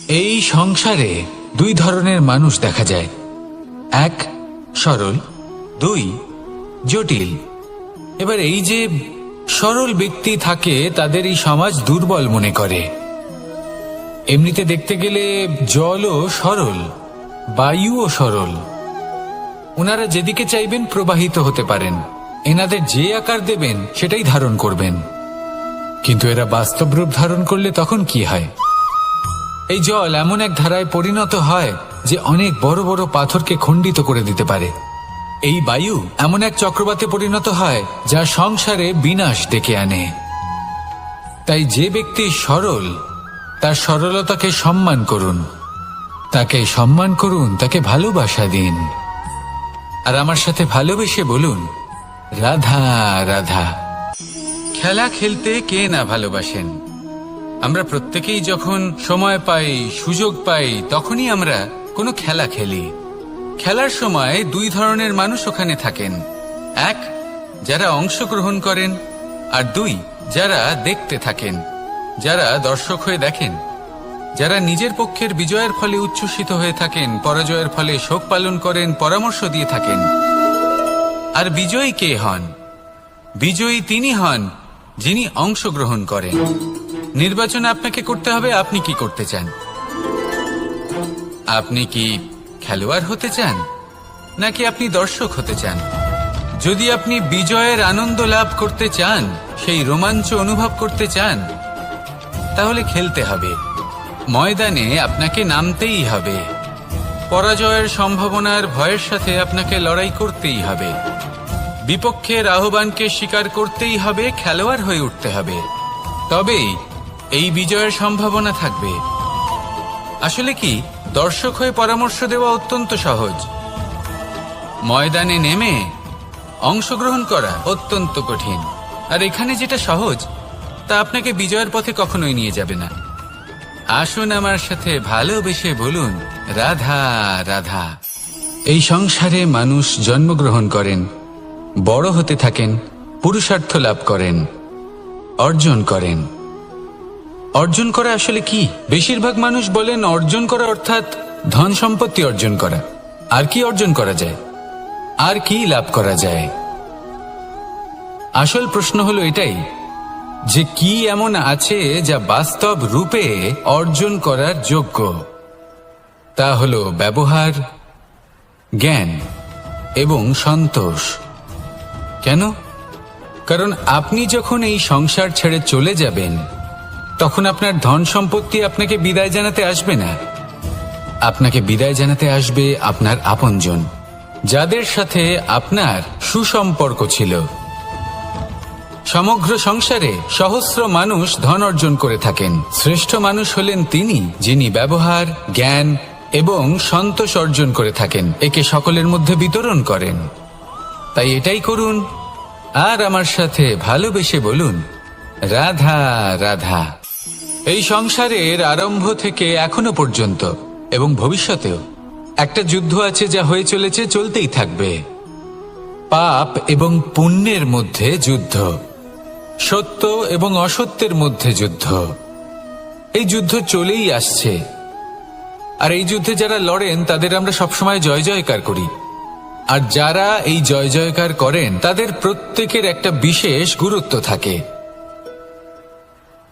এই সংসারে দুই ধরনের মানুষ দেখা যায়, এক সরল, দুই জটিল। এবার এই যে সরল ব্যক্তি থাকে তাদের এই সমাজ দুর্বল মনে করে। এমনিতে দেখতে গেলে জলও সরল, বায়ুও সরল। ওনারা যেদিকে চাইবেন প্রবাহিত হতে পারেন, এনাদের যে আকার দেবেন সেটাই ধারণ করবেন। কিন্তু এরা বাস্তব রূপ ধারণ করলে তখন কি হয়? এই জল এমন এক ধারায় পরিণত হয় যে অনেক বড় বড় পাথরকে খণ্ডিত করে দিতে পারে। এই বায়ু এমন এক চক্রবাতে পরিণত হয় যা সংসারে বিনাশ ডেকে আনে। তাই যে ব্যক্তি সরল তার সরলতাকে সম্মান করুন, তাকে সম্মান করুন, তাকে ভালোবাসা দিন। আর আমার সাথে ভালোবেসে বলুন, রাধা রাধা। খেলা খেলতে কে না ভালোবাসেন? আমরা প্রত্যেকেই যখন সময় পাই, সুযোগ পাই, তখনই আমরা কোনো খেলা খেলি। খেলার সময় দুই ধরনের মানুষ ওখানে থাকেন, এক যারা অংশগ্রহণ করেন, আর দুই যারা দেখতে থাকেন, যারা দর্শক হয়ে দেখেন, যারা নিজের পক্ষের বিজয়ের ফলে উচ্ছ্বসিত হয়ে থাকেন, পরাজয়ের ফলে শোক পালন করেন, পরামর্শ দিয়ে থাকেন। আর বিজয়ী কে হন? বিজয়ী তিনি হন যিনি অংশগ্রহণ করেন। নির্বাচন আপনাকে করতে হবে, আপনি কি করতে চান? আপনি কি খেলোয়াড় হতে চান, নাকি আপনি দর্শক হতে চান? যদি আপনি বিজয়ের আনন্দ লাভ করতে চান, সেই রোমাঞ্চ অনুভব করতে চান, তাহলে খেলতে হবে, ময়দানে আপনাকে নামতেই হবে। পরাজয়ের সম্ভাবনার ভয়ের সাথে আপনাকে লড়াই করতেই হবে, বিপক্ষের আহ্বানকে স্বীকার করতেই হবে, খেলোয়াড় হয়ে উঠতে হবে। তবেই এই বিজয়ের সম্ভাবনা থাকবে। আসলে কি, দর্শক হয়ে পরামর্শ দেওয়া অত্যন্ত সহজ, ময়দানে নেমে অংশগ্রহণ করা অত্যন্ত কঠিন। আর এখানে যেটা সহজ তা আপনাকে বিজয়ের পথে কখনোই নিয়ে যাবে না। আসুন আমার সাথে ভালোবেসে বলুন, রাধা রাধা। এই সংসারে মানুষ জন্মগ্রহণ করেন, বড় হতে থাকেন, পুরুষার্থ লাভ করেন, অর্জন করেন। অর্জন করা আসলে কি? বেশিরভাগ মানুষ বলেন অর্জন করা অর্থাৎ ধন সম্পত্তি অর্জন করা। আর কি অর্জন করা যায়? আর কি লাভ করা যায়? আসল প্রশ্ন হলো এটাই যে কি এমন আছে যা বাস্তব রূপে অর্জন করার যোগ্য। তা হলো ব্যবহার, জ্ঞান এবং সন্তোষ। কেন? কারণ আপনি যখন এই সংসার ছেড়ে চলে যাবেন, তখন আপনার ধন সম্পত্তি আপনাকে বিদায় জানাতে আসবে না। আপনাকে বিদায় জানাতে আসবে আপনার আপনজন, যাদের সাথে আপনার সুসম্পর্ক ছিল। সমগ্র সংসারে সহস্র মানুষ ধন অর্জন করে থাকেন। শ্রেষ্ঠ মানুষ হলেন তিনি যিনি ব্যবহার, জ্ঞান এবং সন্তোষ অর্জন করে থাকেন, একে সকলের মধ্যে বিতরণ করেন। তাই এটাই করুন, আর আমার সাথে ভালোবেসে বলুন, রাধা রাধা। এই সংসারের আরম্ভ থেকে এখনো পর্যন্ত এবং ভবিষ্যতেও একটা যুদ্ধ আছে যা হয়ে চলেছে, চলতেই থাকবে। পাপ এবং পুণ্যের মধ্যে যুদ্ধ, সত্য এবং অসত্যের মধ্যে যুদ্ধ। এই যুদ্ধ চলেই আসছে। আর এই যুদ্ধে যারা লড়েন তাদের আমরা সবসময় জয় জয়কার করি। আর যারা এই জয় জয়কার করেন তাদের প্রত্যেকের একটা বিশেষ গুরুত্ব থাকে।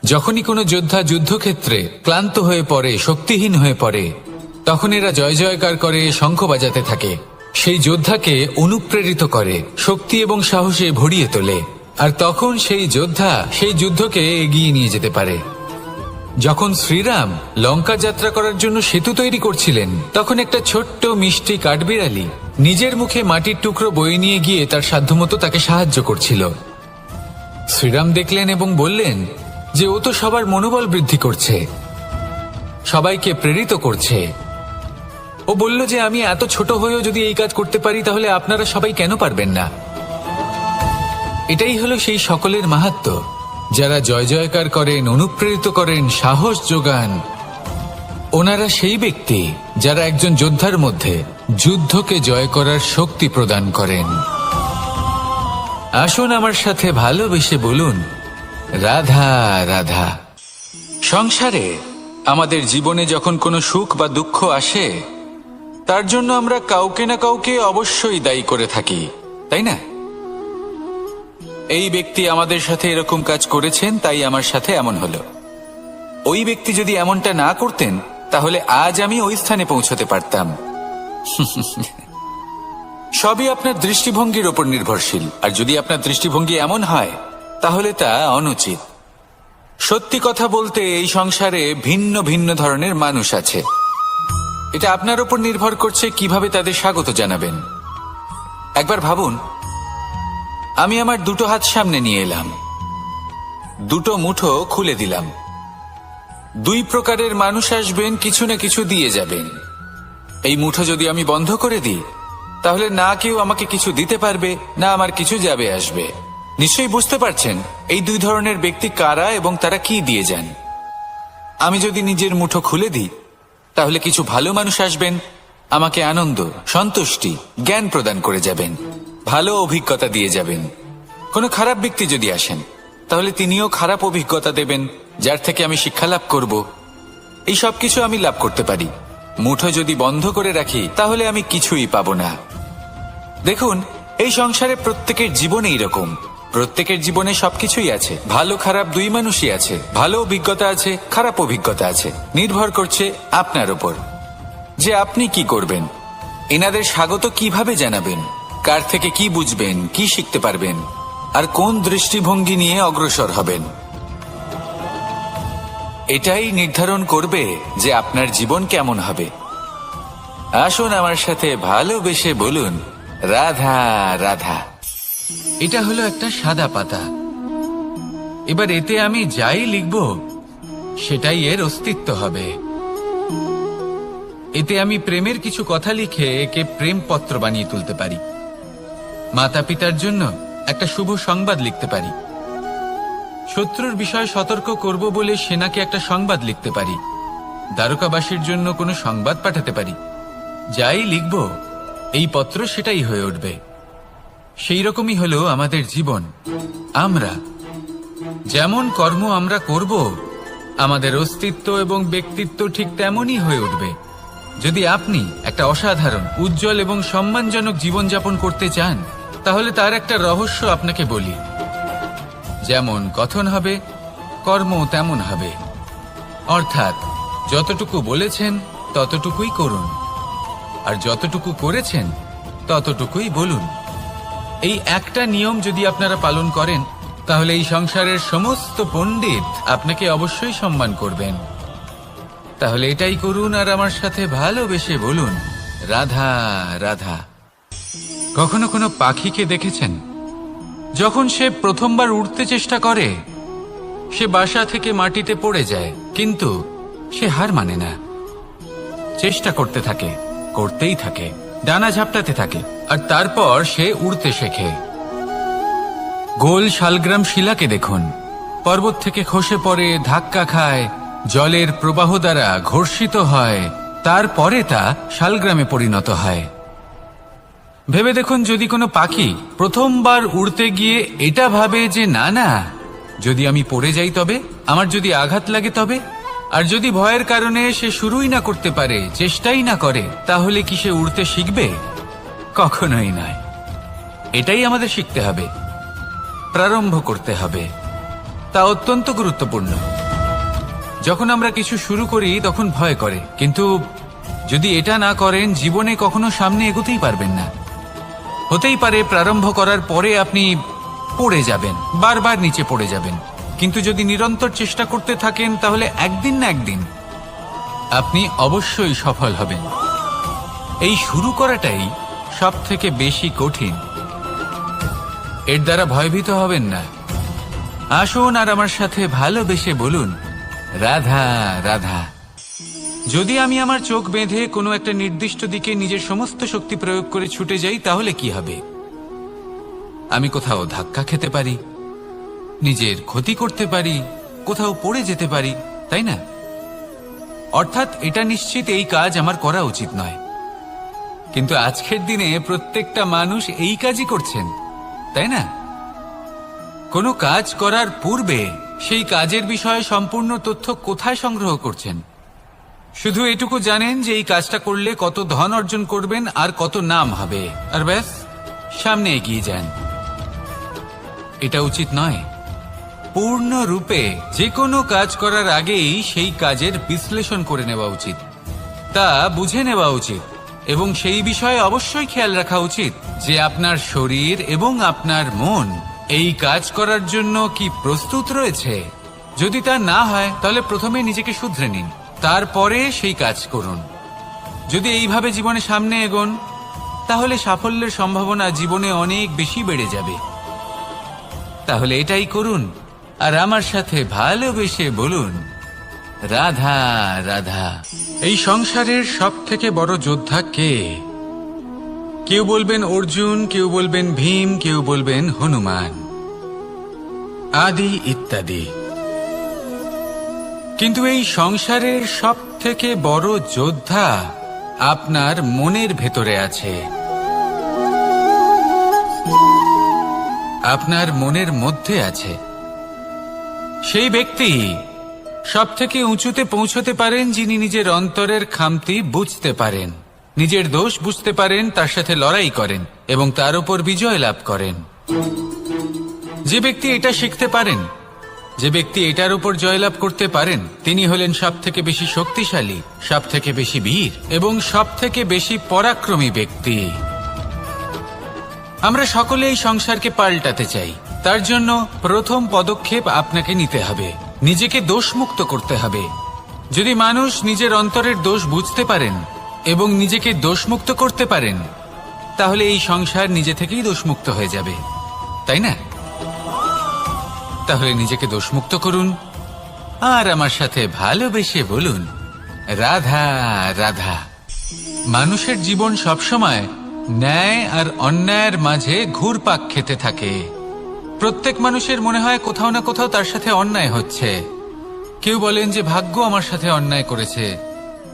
যখনই কোনো যোদ্ধা যুদ্ধক্ষেত্রে ক্লান্ত হয়ে পড়ে, শক্তিহীন হয়ে পড়ে, তখন এরা জয় জয়কার করে, শঙ্খ বাজাতে থাকে, সেই যোদ্ধাকে অনুপ্রেরিত করে, শক্তি এবং সাহসে ভরিয়ে তোলে। আর তখন সেই যোদ্ধা সেই যুদ্ধকে এগিয়ে নিয়ে যেতে পারে। যখন শ্রীরাম লঙ্কা যাত্রা করার জন্য সেতু তৈরি করছিলেন, তখন একটা ছোট্ট মিষ্টি কাঠবিড়ালি নিজের মুখে মাটির টুকরো বয়ে নিয়ে গিয়ে তার সাধ্যমতো তাকে সাহায্য করছিল। শ্রীরাম দেখলেন এবং বললেন যে ও তো সবার মনোবল বৃদ্ধি করছে, সবাইকে প্রেরিত করছে। ও বলল যে আমি এত ছোট হয়েও যদি এই কাজ করতে পারি, তাহলে আপনারা সবাই কেন পারবেন না? এটাই হলো সেই সকলের মাহাত্ম্য, যারা জয় জয়কার করেন, অনুপ্রেরিত করেন, সাহস যোগান। ওনারা সেই ব্যক্তি যারা একজন যোদ্ধার মধ্যে যুদ্ধকে জয় করার শক্তি প্রদান করেন। আসুন আমার সাথে ভালোবেসে বলুন, রাধা রাধা। সংসারে আমাদের জীবনে যখন কোনো সুখ বা দুঃখ আসে, তার জন্য আমরা কাউকে না কাউকে অবশ্যই দায়ী করে থাকি, তাই না? এই ব্যক্তি আমাদের সাথে এরকম কাজ করেছেন, তাই আমার সাথে এমন হলো। ওই ব্যক্তি যদি এমনটা না করতেন, তাহলে আজ আমি ওই স্থানে পৌঁছতে পারতাম। সবই আপনার দৃষ্টিভঙ্গির ওপর নির্ভরশীল, আর যদি আপনার দৃষ্টিভঙ্গি এমন হয়, তাহলে তা অনুচিত। সত্যি কথা বলতে, এই সংসারে ভিন্ন ভিন্ন ধরনের মানুষ আছে। এটা আপনার ওপর নির্ভর করছে কিভাবে তাদের স্বাগত জানাবেন। একবার ভাবুন, আমি আমার দুটো হাত সামনে নিয়ে এলাম, দুটো মুঠো খুলে দিলাম। দুই প্রকারের মানুষ আসবেন, কিছু না কিছু দিয়ে যাবেন। এই মুঠো যদি আমি বন্ধ করে দিই, তাহলে না কেউ আমাকে কিছু দিতে পারবে, না আমার কিছু যাবে আসবে। নিশ্চয়ই বুঝতে পারছেন এই দুই ধরনের ব্যক্তি কারা এবং তারা কি দিয়ে যান। আমি যদি নিজের মুঠো খুলে দিই, তাহলে কিছু ভালো মানুষ আসবেন, আমাকে আনন্দ, সন্তুষ্টি, জ্ঞান প্রদান করে যাবেন, ভালো অভিজ্ঞতা দিয়ে যাবেন। কোনো খারাপ ব্যক্তি যদি আসেন, তাহলে তিনিও খারাপ অভিজ্ঞতা দেবেন, যার থেকে আমি শিক্ষা লাভ করব। এই সব কিছু আমি লাভ করতে পারি। মুঠো যদি বন্ধ করে রাখি, তাহলে আমি কিছুই পাবো না। দেখুন, এই সংসারে প্রত্যেকের জীবনে এইরকম। প্রত্যেকের জীবনে সবকিছুই আছে, ভালো খারাপ দুই মানুষই আছে। ভালো অভিজ্ঞতা আছে, খারাপ অভিজ্ঞতা আছে। নির্ভর করছে আপনার উপর যে আপনি কি করবেন, এনাদের স্বাগত কিভাবে জানাবেন, কার থেকে কি বুঝবেন, কি শিখতে পারবেন, আর কোন দৃষ্টিভঙ্গি নিয়ে অগ্রসর হবেন। এটাই নির্ধারণ করবে যে আপনার জীবন কেমন হবে। আসুন আমার সাথে ভালোবেসে বলুন, রাধা রাধা। এটা হলো একটা সাদা পাতা। এবার এতে আমি যাই লিখব, সেটাই এর অস্তিত্ব হবে। এতে আমি প্রেমের কিছু কথা লিখে একে প্রেমপত্র বানিয়ে তুলতে পারি। মাতা পিতার জন্য একটা শুভ সংবাদ লিখতে পারি। শত্রুর বিষয়ে সতর্ক করব বলে সেনাকে একটা সংবাদ লিখতে পারি। দ্বারকাবাসীর জন্য কোনো সংবাদ পাঠাতে পারি। যাই লিখব, এই পত্র সেটাই হয়ে উঠবে। সেই রকমই হলো আমাদের জীবন। আমরা যেমন কর্ম আমরা করব, আমাদের অস্তিত্ব এবং ব্যক্তিত্ব ঠিক তেমনই হয়ে উঠবে। যদি আপনি একটা অসাধারণ, উজ্জ্বল এবং সম্মানজনক জীবনযাপন করতে চান, তাহলে তার একটা রহস্য আপনাকে বলি। যেমন কথন হবে, কর্ম তেমন হবে। অর্থাৎ যতটুকু বলেছেন ততটুকুই করুন, আর যতটুকু করেছেন ততটুকুই বলুন। এই একটা নিয়ম যদি আপনারা পালন করেন, তাহলে এই সংসারের সমস্ত পণ্ডিত আপনাকে অবশ্যই সম্মান করবেন। তাহলে এটাই করুন, আর আমার সাথে ভালোবেসে বলুন, রাধা রাধা। কখনো কোনো পাখিকে দেখেছেন? যখন সে প্রথমবার উড়তে চেষ্টা করে, সে বাসা থেকে মাটিতে পড়ে যায়, কিন্তু সে হার মানে না। চেষ্টা করতে থাকে, করতেই থাকে, ডানা ঝাপটাতে থাকে, আর তারপর সে উড়তে শেখে। গোল শালগ্রাম শিলাকে দেখুন, পর্বত থেকে খসে পড়ে, ধাক্কা খায়, জলের প্রবাহ দ্বারা ঘর্ষিত হয়, তারপরে তা শালগ্রামে পরিণত হয়। ভেবে দেখুন, যদি কোনো পাখি প্রথমবার উড়তে গিয়ে এটা ভাবে যে না না, যদি আমি পড়ে যাই তবে, আমার যদি আঘাত লাগে তবে, আর যদি ভয়ের কারণে সে শুরুই না করতে পারে, চেষ্টাই না করে, তাহলে কি সে উড়তে শিখবে? কখনোই নয়। এটাই আমাদের শিখতে হবে, প্রারম্ভ করতে হবে। তা অত্যন্ত গুরুত্বপূর্ণ। যখন আমরা কিছু শুরু করি তখন ভয় করে, কিন্তু যদি এটা না করেন, জীবনে কখনো সামনে এগোতেই পারবেন না। হতেই পারে প্রারম্ভ করার পরে আপনি পড়ে যাবেন, বারবার নিচে পড়ে যাবেন, কিন্তু যদি নিরন্তর চেষ্টা করতে থাকেন, তাহলে একদিন না একদিন আপনি অবশ্যই সফল হবেন। এই শুরু করাটাই সব থেকে বেশি কঠিন। এর দ্বারা ভয়ভীত হবেন না। আসুন আর আমার সাথে ভালোবেসে বলুন, রাধা রাধা। যদি আমি আমার চোখ বেঁধে কোনো একটা নির্দিষ্ট দিকে নিজের সমস্ত শক্তি প্রয়োগ করে ছুটে যাই, তাহলে কি হবে? আমি কোথাও ধাক্কা খেতে পারি, নিজের ক্ষতি করতে পারি, কোথাও পড়ে যেতে পারি, তাই না? অর্থাৎ এটা নিশ্চিত এই কাজ আমার করা উচিত নয়। কিন্তু আজকের দিনে প্রত্যেকটা মানুষ এই কাজই করছেন, তাই না? কোনো কাজ করার পূর্বে সেই কাজের বিষয়ে সম্পূর্ণ তথ্য কোথায় সংগ্রহ করছেন? শুধু এটুকু জানেন যে এই কাজটা করলে কত ধন অর্জন করবেন আর কত নাম হবে, আর ব্যাস সামনে এগিয়ে যান। এটা উচিত নয়। পূর্ণরূপে যে কোনো কাজ করার আগেই সেই কাজের বিশ্লেষণ করে নেওয়া উচিত, তা বুঝে নেওয়া উচিত এবং সেই বিষয়ে অবশ্যই খেয়াল রাখা উচিত যে আপনার শরীর এবং আপনার মন এই কাজ করার জন্য কি প্রস্তুত রয়েছে। যদি তা না হয় তাহলে প্রথমে নিজেকে শুধরে নিন, তারপরে সেই কাজ করুন। যদি এইভাবে জীবনে সামনে এগোন তাহলে সাফল্যের সম্ভাবনা জীবনে অনেক বেশি বেড়ে যাবে। তাহলে এটাই করুন আর আমার সাথে ভালোবেসে বলুন, রাধা রাধা। এই সংসারের সব থেকে বড় যোদ্ধা কে? কেউ বলবেন অর্জুন, কেউ বলবেন ভীম, কেউ বলবেন হনুমান আদি ইত্যাদি। কিন্তু এই সংসারের সব থেকে বড় যোদ্ধা আপনার মনের ভেতরে আছে, আপনার মনের মধ্যে আছে। সেই ব্যক্তি সব থেকে উঁচুতে পৌঁছতে পারেন যিনি নিজের অন্তরের খামতি বুঝতে পারেন, নিজের দোষ বুঝতে পারেন, তার সাথে লড়াই করেন এবং তার উপর বিজয় লাভ করেন। যে ব্যক্তি এটা শিখতে পারেন, যে ব্যক্তি এটার উপর জয়লাভ করতে পারেন, তিনি হলেন সব থেকে বেশি শক্তিশালী, সব থেকে বেশি বীর এবং সব থেকে বেশি পরাক্রমী ব্যক্তি। আমরা সকলে এই সংসারকে পাল্টাতে চাই। তার জন্য প্রথম পদক্ষেপ আপনাকে নিতে হবে, নিজেকে দোষমুক্ত করতে হবে। যদি মানুষ নিজের অন্তরের দোষ বুঝতে পারেন এবং নিজেকে দোষমুক্ত করতে পারেন তাহলে এই সংসার নিজে থেকেই দোষমুক্ত হয়ে যাবে, তাই না? তাহলে নিজেকে দোষমুক্ত করুন আর আমার সাথে ভালোবেসে বলুন, রাধা রাধা। মানুষের জীবন সবসময় ন্যায় আর অন্যায়ের মাঝে ঘুরপাক খেতে থাকে। প্রত্যেক মানুষের মনে হয় কোথাও না কোথাও তার সাথে অন্যায় হচ্ছে। কেউ বলেন যে ভাগ্য আমার সাথে অন্যায় করেছে,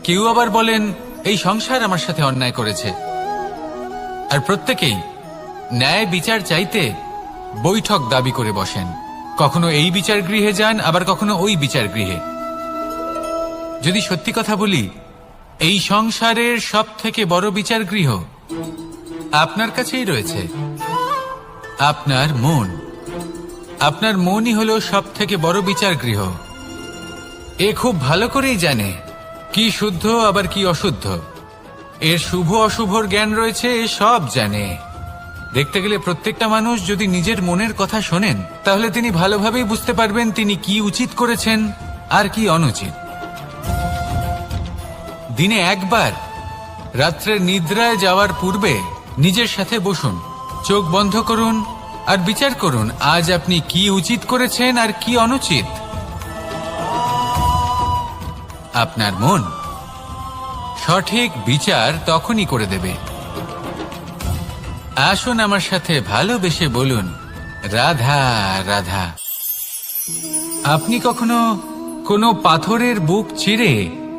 কেউ আবার বলেন এই সংসার আমার সাথে অন্যায় করেছে। আর প্রত্যেকেই ন্যায় বিচার চাইতে বৈঠক দাবি করে বসেন। কখনো এই বিচার গৃহে যান, আবার কখনো ওই বিচার গৃহে। যদি সত্যি কথা বলি, এই সংসারের সব থেকে বড় বিচার গৃহ আপনার কাছেই রয়েছে, আপনার মন। আপনার মনই হলো সব থেকে বড় বিচার গৃহ। এ খুব ভালো করেই জানে কি শুদ্ধ আবার কি অশুদ্ধ, এর শুভ অশুভর জ্ঞান রয়েছে, এ সব জানে। দেখতে গেলে প্রত্যেকটা মানুষ যদি নিজের মনের কথা শোনেন তাহলে তিনি ভালোভাবেই বুঝতে পারবেন তিনি কি উচিত করেছেন আর কি অনুচিত। দিনে একবার রাত্রে নিদ্রায় যাওয়ার পূর্বে নিজের সাথে বসুন, চোখ বন্ধ করুন আর বিচার করুন আজ আপনি কি উচিত করেছেন আর কি অনুচিত। আপনার মন সঠিক বিচার তখনই করে দেবে। আসুন আমার সাথে ভালোবেসে বলুন, রাধা রাধা। আপনি কখনো কোনো পাথরের বুক চিরে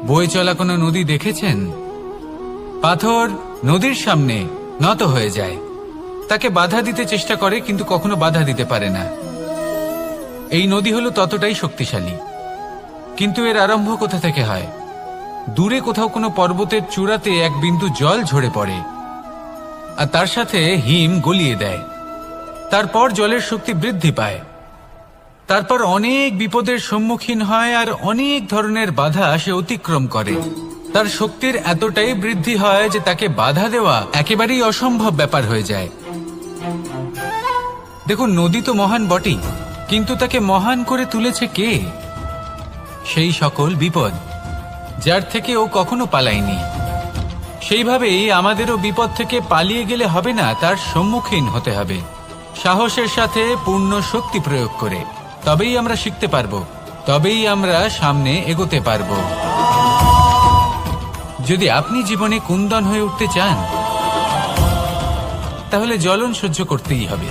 বয়ে চলা কোনো নদী দেখেছেন? পাথর নদীর সামনে নত হয়ে যায়, তাকে বাধা দিতে চেষ্টা করে কিন্তু কখনো বাধা দিতে পারে না। এই নদী হলো ততটাই শক্তিশালী, কিন্তু এর আরম্ভ কোথা থেকে হয়? দূরে কোথাও কোনো পর্বতের চূড়াতে এক বিন্দু জল ঝরে পড়ে আর তার সাথে হিম গলিয়ে দেয়। তারপর জলের শক্তি বৃদ্ধি পায়, তারপর অনেক বিপদের সম্মুখীন হয় আর অনেক ধরনের বাধা সে অতিক্রম করে। তার শক্তির এতটাই বৃদ্ধি হয় যে তাকে বাধা দেওয়া একেবারেই অসম্ভব ব্যাপার হয়ে যায়। দেখুন, নদী তো মহান বটেই, কিন্তু তাকে মহান করে তুলেছে কে? সেই সকল বিপদ যার থেকে ও কখনো পালায়নি। সেইভাবেই আমাদেরও বিপদ থেকে পালিয়ে গেলে হবে না, তার সম্মুখীন হতে হবে সাহসের সাথে, পূর্ণ শক্তি প্রয়োগ করে। তবেই আমরা শিখতে পারবো, তবেই আমরা সামনে এগোতে পারবো। যদি আপনি জীবনে কুন্দন হয়ে উঠতে চান তাহলে জ্বলন সহ্য করতেই হবে।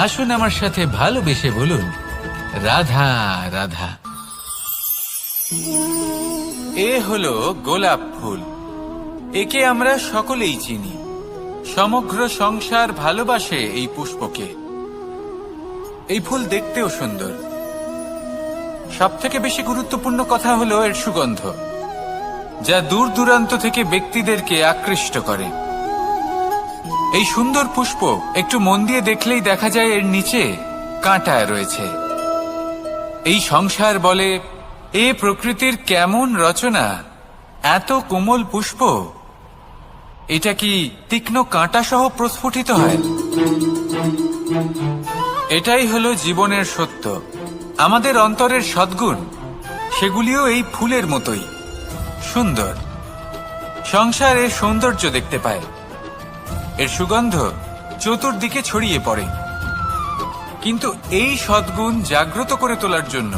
আসুন আমার সাথে ভালোবেসে বলুন, রাধা রাধা। এ হলো গোলাপ ফুল। একে আমরা সকলেই চিনি। সমগ্র সংসার ভালোবাসে এই পুষ্পকে। এই ফুল দেখতেও সুন্দর। সবথেকে বেশি গুরুত্বপূর্ণ কথা হলো এর সুগন্ধ। যা দূর দূরান্ত থেকে ব্যক্তিদেরকে আকৃষ্ট করে। এই সুন্দর পুষ্প একটু মন দিয়ে দেখলেই দেখা যায় এর নিচে কাঁটা রয়েছে। এই সংসার বলে, এ প্রকৃতির কেমন রচনা, এত কোমল পুষ্প, এটা কি তীক্ষ্ণ কাঁটা সহ প্রস্ফুটিত হয়? এটাই হলো জীবনের সত্য। আমাদের অন্তরের সদ্গুণ, সেগুলিও এই ফুলের মতোই সুন্দর। সংসার এর সৌন্দর্য দেখতে পায়, এর সুগন্ধ চতুর্দিকে ছড়িয়ে পড়ে। কিন্তু এই সদ্গুণ জাগ্রত করে তোলার জন্য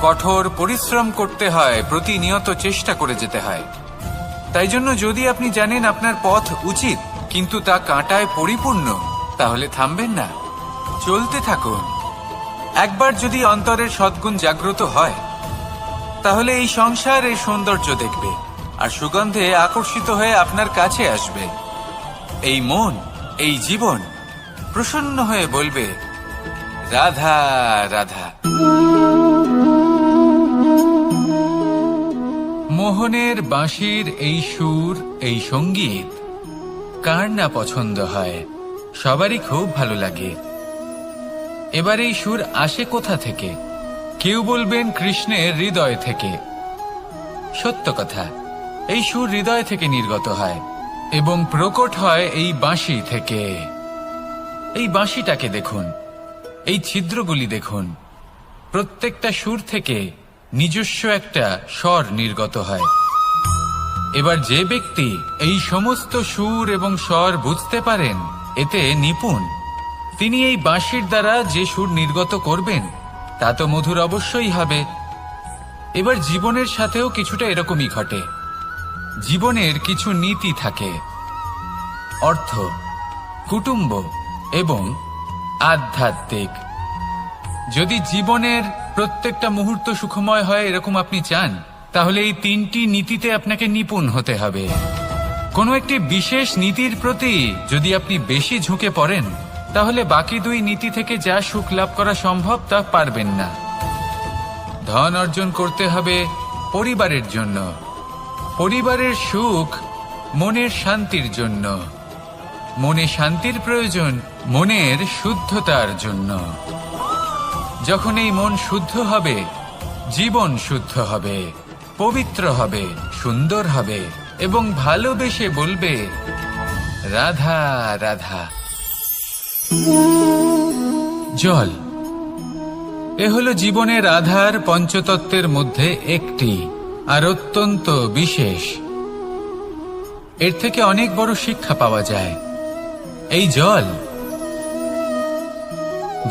কঠোর পরিশ্রম করতে হয়, প্রতিনিয়ত চেষ্টা করে যেতে হয়। তাই জন্য যদি আপনি জানেন আপনার পথ উচিত কিন্তু তা কাঁটায় পরিপূর্ণ, তাহলে থামবেন না, চলতে থাকুন। একবার যদি অন্তরের সদ্গুণ জাগ্রত হয়, তাহলে এই সংসার এর সৌন্দর্য দেখবে আর সুগন্ধে আকর্ষিত হয়ে আপনার কাছে আসবে। এই মন, এই জীবন প্রসন্ন হয়ে বলবে, রাধা রাধা। মোহনের বাঁশির এই সুর, এই সঙ্গীত কার না পছন্দ হয়, সবারই খুব ভালো লাগে। এবার এই সুর আসে কোথা থেকে? কেউ বলবেন কৃষ্ণের হৃদয় থেকে। সত্য কথা, এই সুর হৃদয় থেকে নির্গত হয় এবং প্রকট হয় এই বাঁশি থেকে। এই বাঁশিটাকে দেখুন, এই ছিদ্রগুলি দেখুন, প্রত্যেকটা সুর থেকে নিজস্ব একটা স্বর নির্গত হয়। এবার যে ব্যক্তি এই সমস্ত সুর এবং স্বর বুঝতে পারেন, এতে নিপুণ, তিনি এই বাঁশির দ্বারা যে সুর নির্গত করবেন তা তো মধুর অবশ্যই হবে। এবার জীবনের সাথেও কিছুটা এরকমই ঘটে। জীবনের কিছু নীতি থাকে, অর্থ, কুটুম্ব এবং আধ্যাত্মিক। যদি জীবনের প্রত্যেকটা মুহূর্ত সুখময় হয় এরকম আপনি চান, তাহলে এই তিনটি নীতিতে আপনাকে নিপুণ হতে হবে। কোনো একটি বিশেষ নীতির প্রতি যদি আপনি বেশি ঝুঁকে পড়েন, তাহলে বাকি দুই নীতি থেকে যা সুখ লাভ করা সম্ভব তা পারবেন না। ধন অর্জন করতে হবে পরিবারের জন্য, পরিবারের সুখ মনের শান্তির জন্য, মনে শান্তির প্রয়োজন মনের শুদ্ধতার জন্য। যখন এই মন শুদ্ধ হবে, জীবন শুদ্ধ হবে, পবিত্র হবে, সুন্দর হবে এবং ভালোবেসে বলবে, রাধা রাধা। জল, এ হলো জীবনের আধার পঞ্চতত্ত্বের মধ্যে একটি, আর অত্যন্ত বিশেষ। এর থেকে অনেক বড় শিক্ষা পাওয়া যায়। এই জল,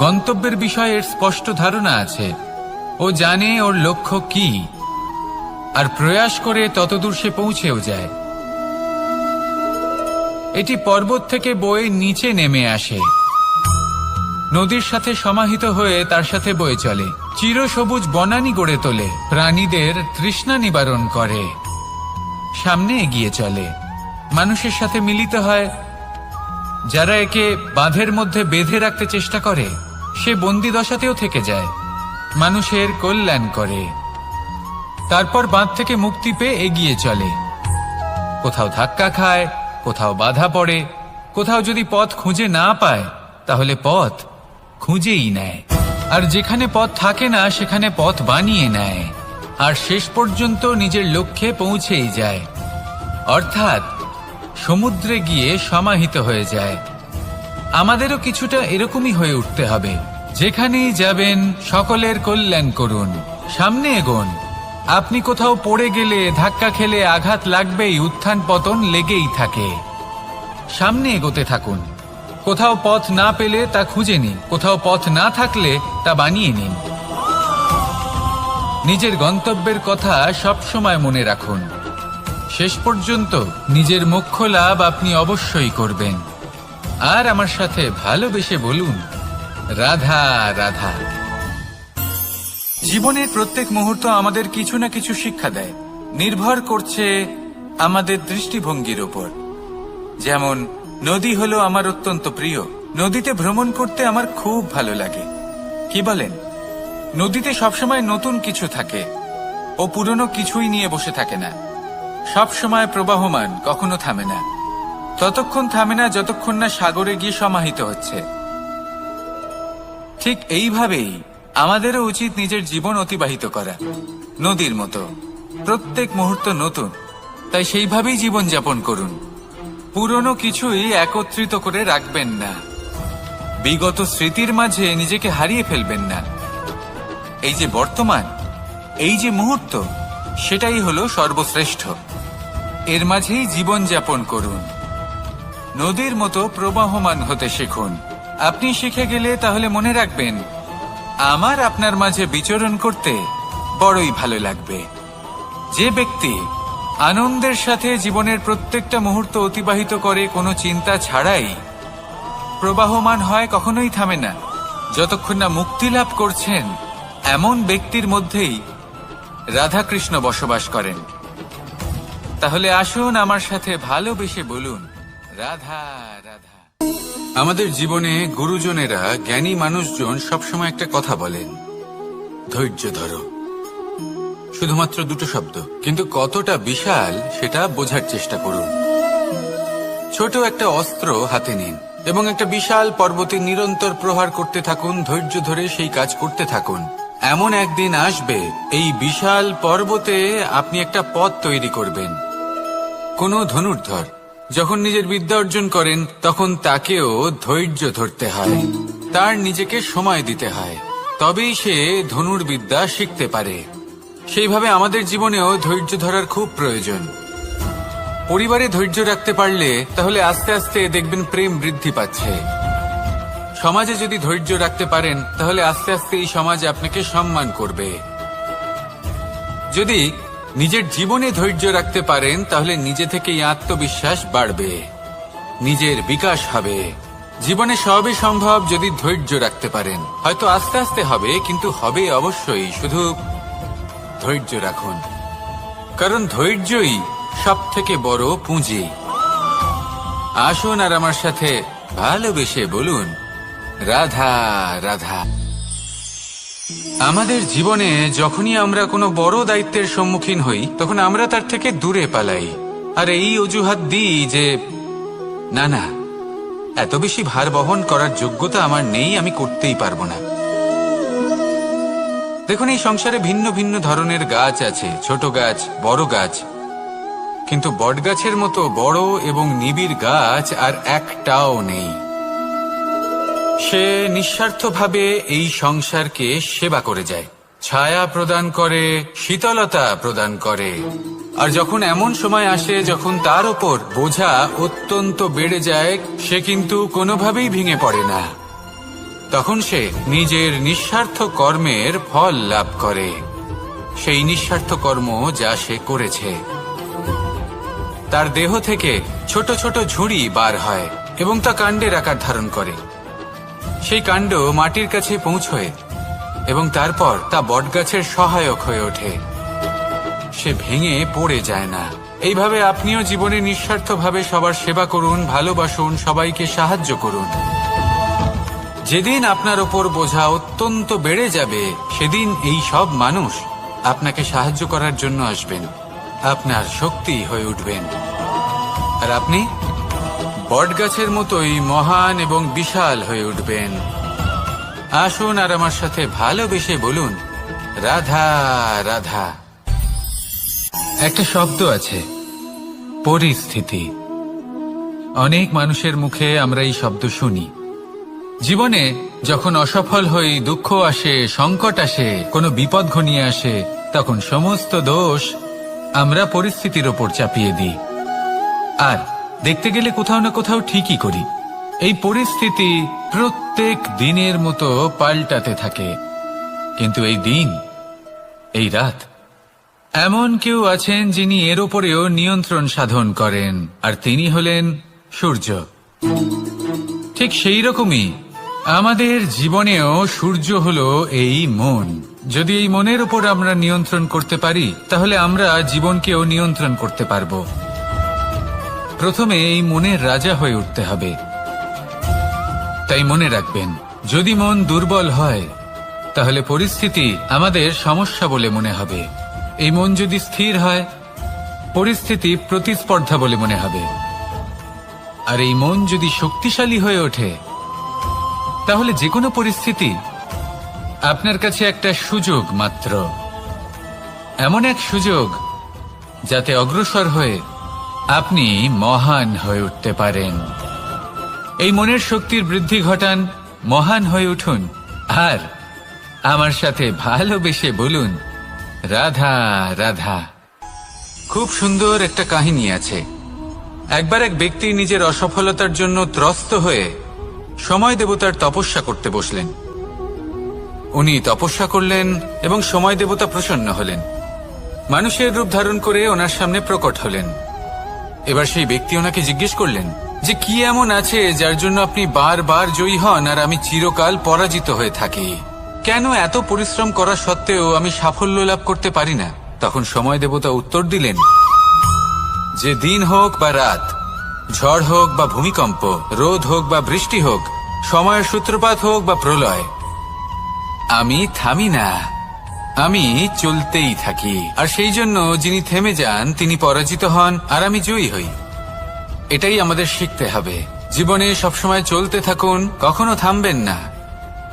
গন্তব্যের বিষয়ে এর স্পষ্ট ধারণা আছে। ও জানে ওর লক্ষ্য কি, আর প্রয়াস করে ততদূর সে পৌঁছেও যায়। এটি পর্বত থেকে বয়ে নিচে নেমে আসে, নদীর সাথে সমাহিত হয়ে তার সাথে বয়ে চলে, চিরসবুজ বনানী গড়ে তোলে, প্রাণীদের তৃষ্ণা নিবারণ করে, সামনে এগিয়ে চলে, মানুষের সাথে মিলিত হয়। যারা একে বাঁধের মধ্যে বেঁধে রাখতে চেষ্টা করে, সে বন্দি দশাতেও থেকে যায়, মানুষের কল্যাণ করে। তারপর বাঁধ থেকে মুক্তি পেয়ে এগিয়ে চলে, কোথাও ধাক্কা খায়, কোথাও বাধা পড়ে, কোথাও যদি পথ খুঁজে না পায় তাহলে পথ খুঁজেই নেয়, আর যেখানে পথ থাকে না সেখানে পথ বানিয়ে নেয়, আর শেষ পর্যন্ত নিজের লক্ষ্যে পৌঁছেই যায়, অর্থাৎ সমুদ্রে গিয়ে সমাহিত হয়ে যায়। আমাদেরও কিছুটা এরকমই হয়ে উঠতে হবে। যেখানেই যাবেন সকলের কল্যাণ করুন, সামনে এগোন। আপনি কোথাও পড়ে গেলে, ধাক্কা খেলে আঘাত লাগবেই, উত্থান পতন লেগেই থাকে। সামনে এগোতে থাকুন। কোথাও পথ না পেলে তা খুঁজে নিন, কোথাও পথ না থাকলে তা বানিয়ে নিন। নিজের গন্তব্যের কথা সবসময় মনে রাখুন। শেষ পর্যন্ত নিজের মোক্ষ লাভ আপনি অবশ্যই করবেন। আর আমার সাথে ভালোবেসে বলুন, রাধা রাধা। জীবনের প্রত্যেক মুহূর্ত আমাদের কিছু না কিছু শিক্ষা দেয়, নির্ভর করছে আমাদের দৃষ্টিভঙ্গির উপর। যেমন নদী হলো আমার অত্যন্ত প্রিয়, নদীতে ভ্রমণ করতে আমার খুব ভালো লাগে। কি বলেন? নদীতে সবসময় নতুন কিছু থাকে, ও পুরনো কিছুই নিয়ে বসে থাকে না। সব সময় প্রবাহমান, কখনো থামে না। ততক্ষণ থামে না যতক্ষণ না সাগরে গিয়ে সমাহিত হচ্ছে। ঠিক এইভাবেই আমাদেরও উচিত নিজের জীবন অতিবাহিত করা, নদীর মতো। প্রত্যেক মুহূর্ত নতুন, তাই সেইভাবেই জীবন যাপন করুন। পুরনো কিছুই একত্রিত করে রাখবেন না, বিগত স্মৃতির মাঝে নিজেকে হারিয়ে ফেলবেন না। এই যে বর্তমান, এই যে মুহূর্ত, সেটাই হলো সর্বশ্রেষ্ঠ। এর মাঝেই জীবন যাপন করুন। নদীর মতো প্রবাহমান হতে শিখুন। আপনি শিখে গেলে তাহলে মনে রাখবেন, আমার আপনার মাঝে বিচরণ করতে বড়ই ভালো লাগবে। যে ব্যক্তি আনন্দের সাথে জীবনের প্রত্যেকটা মুহূর্ত অতিবাহিত করে কোনো চিন্তা ছাড়াই, প্রবাহমান হয়, কখনোই থামে না, যতক্ষণ না মুক্তি লাভ করছেন, এমন ব্যক্তির মধ্যেই রাধাকৃষ্ণ বসবাস করেন। তাহলে আসুন আমার সাথে ভালোবেসে বলুন, রাধা রাধা। আমাদের জীবনে গুরুজনেরা, জ্ঞানী মানুষজন সবসময় একটা কথা বলেন, ধৈর্য ধরো। শুধুমাত্র দুটো শব্দ, কিন্তু কতটা বিশাল সেটা বোঝার চেষ্টা করুন। ছোট একটা অস্ত্র হাতে নিন এবং একটা বিশাল পর্বতে নিরন্তর প্রহার করতে থাকুন। ধৈর্য ধরে সেই কাজ করতে থাকুন। এমন একদিন আসবে, এই বিশাল পর্বতে আপনি একটা পথ তৈরি করবেন। কোনো ধনুর্ধর যখন নিজের বিদ্যা অর্জন করেন, তখন তাকেও ধৈর্য ধরতে হয়, তার নিজেকে সময় দিতে হয়, তবেই সে ধনুর্বিদ্যা শিখতে পারে। সেইভাবে আমাদের জীবনেও ধৈর্য ধরার খুব প্রয়োজন। পরিবারে ধৈর্য রাখতে পারলে তাহলে আস্তে আস্তে দেখবেন প্রেম বৃদ্ধি পাচ্ছে। সমাজে যদি ধৈর্য রাখতে পারেন, তাহলে আস্তে আস্তে এই সমাজ আপনাকে সম্মান করবে। যদি নিজের জীবনে ধৈর্য রাখতে পারেন, তাহলে নিজে থেকেই আত্মবিশ্বাস বাড়বে, নিজের বিকাশ হবে। জীবনে সবই সম্ভব যদি ধৈর্য রাখতে পারেন। হয়তো আস্তে আস্তে হবে, কিন্তু হবে অবশ্যই। শুধু ধৈর্য রাখুন, কারণ ধৈর্যই সব থেকে বড় পুঁজি। আসুন আর আমার সাথে ভালোবেসে বলুন, রাধা রাধা। আমাদের জীবনে যখনই আমরা কোনো বড় দায়িত্বের সম্মুখীন হই, তখন আমরা তার থেকে দূরে পালাই, আর এই অজুহাত দিই যে না না, এত বেশি ভার বহন করার যোগ্যতা আমার নেই, আমি করতেই পারবো না। দেখুন, এই সংসারে ভিন্ন ভিন্ন ধরনের গাছ আছে, ছোট গাছ, বড় গাছ, কিন্তু বটগাছের মতো বড় এবং নিবিড় গাছ আর একটাও নেই। সে নিঃস্বার্থভাবে এই সংসারকে সেবা করে যায়, ছায়া প্রদান করে, শীতলতা প্রদান করে। আর যখন এমন সময় আসে যখন তার ওপর বোঝা অত্যন্ত বেড়ে যায়, সে কিন্তু কোনোভাবেই ভেঙে পড়ে না। তখন সে নিজের নিঃস্বার্থ কর্মের ফল লাভ করে, সেই নিঃস্বার্থ কর্ম যা সে করেছে। তার দেহ থেকে ছোট ছোট ঝুড়ি বার হয় এবং তা কাণ্ডের আকার ধারণ করে। সেই কাণ্ড মাটির কাছে পৌঁছয় এবং তারপর তা বটগাছের সহায়ক হয়ে ওঠে। সে ভেঙে পড়ে যায় না। এইভাবে আপনিও জীবনে নিঃস্বার্থভাবে সবার সেবা করুন, ভালোবাসুন, সবাইকে সাহায্য করুন। যেদিন আপনার ওপর বোঝা অত্যন্ত বেড়ে যাবে, সেদিন এই সব মানুষ আপনাকে সাহায্য করার জন্য আসবেন, আপনার শক্তি হয়ে উঠবেন, আর আপনি বটগাছের মতোই মহান এবং বিশাল হয়ে উঠবেন। আসুন আর আমার সাথে ভালোবেসে বলুন, রাধা রাধা। একটা শব্দ আছে, পরিস্থিতি। অনেক মানুষের মুখে আমরা এই শব্দ শুনি। জীবনে যখন অসফল হই, দুঃখ আসে, সংকট আসে, কোনো বিপদ ঘনিয়ে আসে, তখন সমস্ত দোষ আমরা পরিস্থিতির ওপর চাপিয়ে দিই। আর দেখতে গেলে কোথাও না কোথাও ঠিকই করি। এই পরিস্থিতি প্রত্যেক দিনের মতো পাল্টাতে থাকে, কিন্তু এই দিন, এই রাত, এমন কেউ আছেন যিনি এর ওপরেও নিয়ন্ত্রণ সাধন করেন, আর তিনি হলেন সূর্য। ঠিক সেই রকমই আমাদের জীবনেও সূর্য হলো এই মন। যদি এই মনের উপর আমরা নিয়ন্ত্রণ করতে পারি, তাহলে আমরা জীবনকেও নিয়ন্ত্রণ করতে পারবো। প্রথমে এই মনের রাজা হয়ে উঠতে হবে। তাই মনে রাখবেন, যদি মন দুর্বল হয়, তাহলে পরিস্থিতি আমাদের সমস্যা বলে মনে হবে। এই মন যদি স্থির হয়, পরিস্থিতি প্রতিস্পর্ধা বলে মনে হবে। আর এই মন যদি শক্তিশালী হয়ে ওঠে, তাহলে যে কোনো পরিস্থিতি আপনার কাছে একটা সুযোগ মাত্র, এমন এক সুযোগ যাতে অগ্রসর হয়ে আপনি মহান হয়ে উঠতে পারেন। এই মনের শক্তির বৃদ্ধি ঘটান, মহান হয়ে উঠুন, আর আমার সাথে ভালোবেসে বলুন, রাধা রাধা। খুব সুন্দর একটা কাহিনী আছে। একবার এক ব্যক্তি নিজের অসফলতার জন্য ত্রস্ত হয়ে সময় দেবতার তপস্যা করতে বসলেন। উনি তপস্যা করলেন এবং সময় দেবতা প্রসন্ন হলেন, মানুষের রূপ ধারণ করে ওনার সামনে প্রকট হলেন। এবার সেই ব্যক্তি ওনাকে জিজ্ঞেস করলেন যে কি এমন আছে যার জন্য আপনি বারবার জয়ী হন আর আমি চিরকাল পরাজিত হয়ে থাকি? কেন এত পরিশ্রম করা সত্ত্বেও আমি সাফল্য লাভ করতে পারি না? তখন সময় দেবতা উত্তর দিলেন যে দিন হোক বা রাত, ঝড় হোক বা ভূমিকম্প, রোদ হোক বা বৃষ্টি হোক, সময়ের সূত্রপাত হোক বা প্রলয়, আমি থামি না, আমি চলতেই থাকি। আর সেই জন্য যিনি থেমে যান তিনি পরাজিত হন আর আমি জয়ী হই। এটাই আমাদের শিখতে হবে। জীবনে সবসময় চলতে থাকুন, কখনো থামবেন না।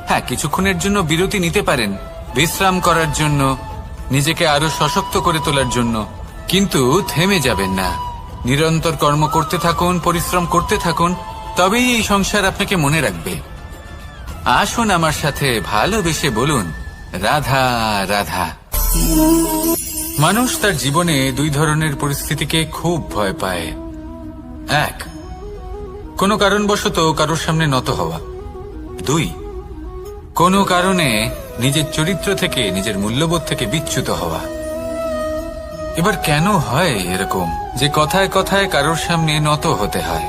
হ্যাঁ, কিছুক্ষণের জন্য বিরতি নিতে পারেন, বিশ্রাম করার জন্য, নিজেকে আরো সশক্ত করে তোলার জন্য, কিন্তু থেমে যাবেন না। নিরন্তর কর্ম করতে থাকুন, পরিশ্রম করতে থাকুন, তবেই এই সংসার আপনাকে মনে রাখবে। আসুন আমার সাথে ভালোবেসে বলুন, রাধা রাধা। মানুষ তার জীবনে দুই ধরনের পরিস্থিতিকে খুব ভয় পায়। এক, কোনো কারণবশত কারোর সামনে নত হওয়া। দুই, কোনো কারণে নিজের চরিত্র থেকে, নিজের মূল্যবোধ থেকে বিচ্যুত হওয়া। এবার কেন হয় এরকম যে কথায় কথায় কারোর সামনে নত হতে হয়?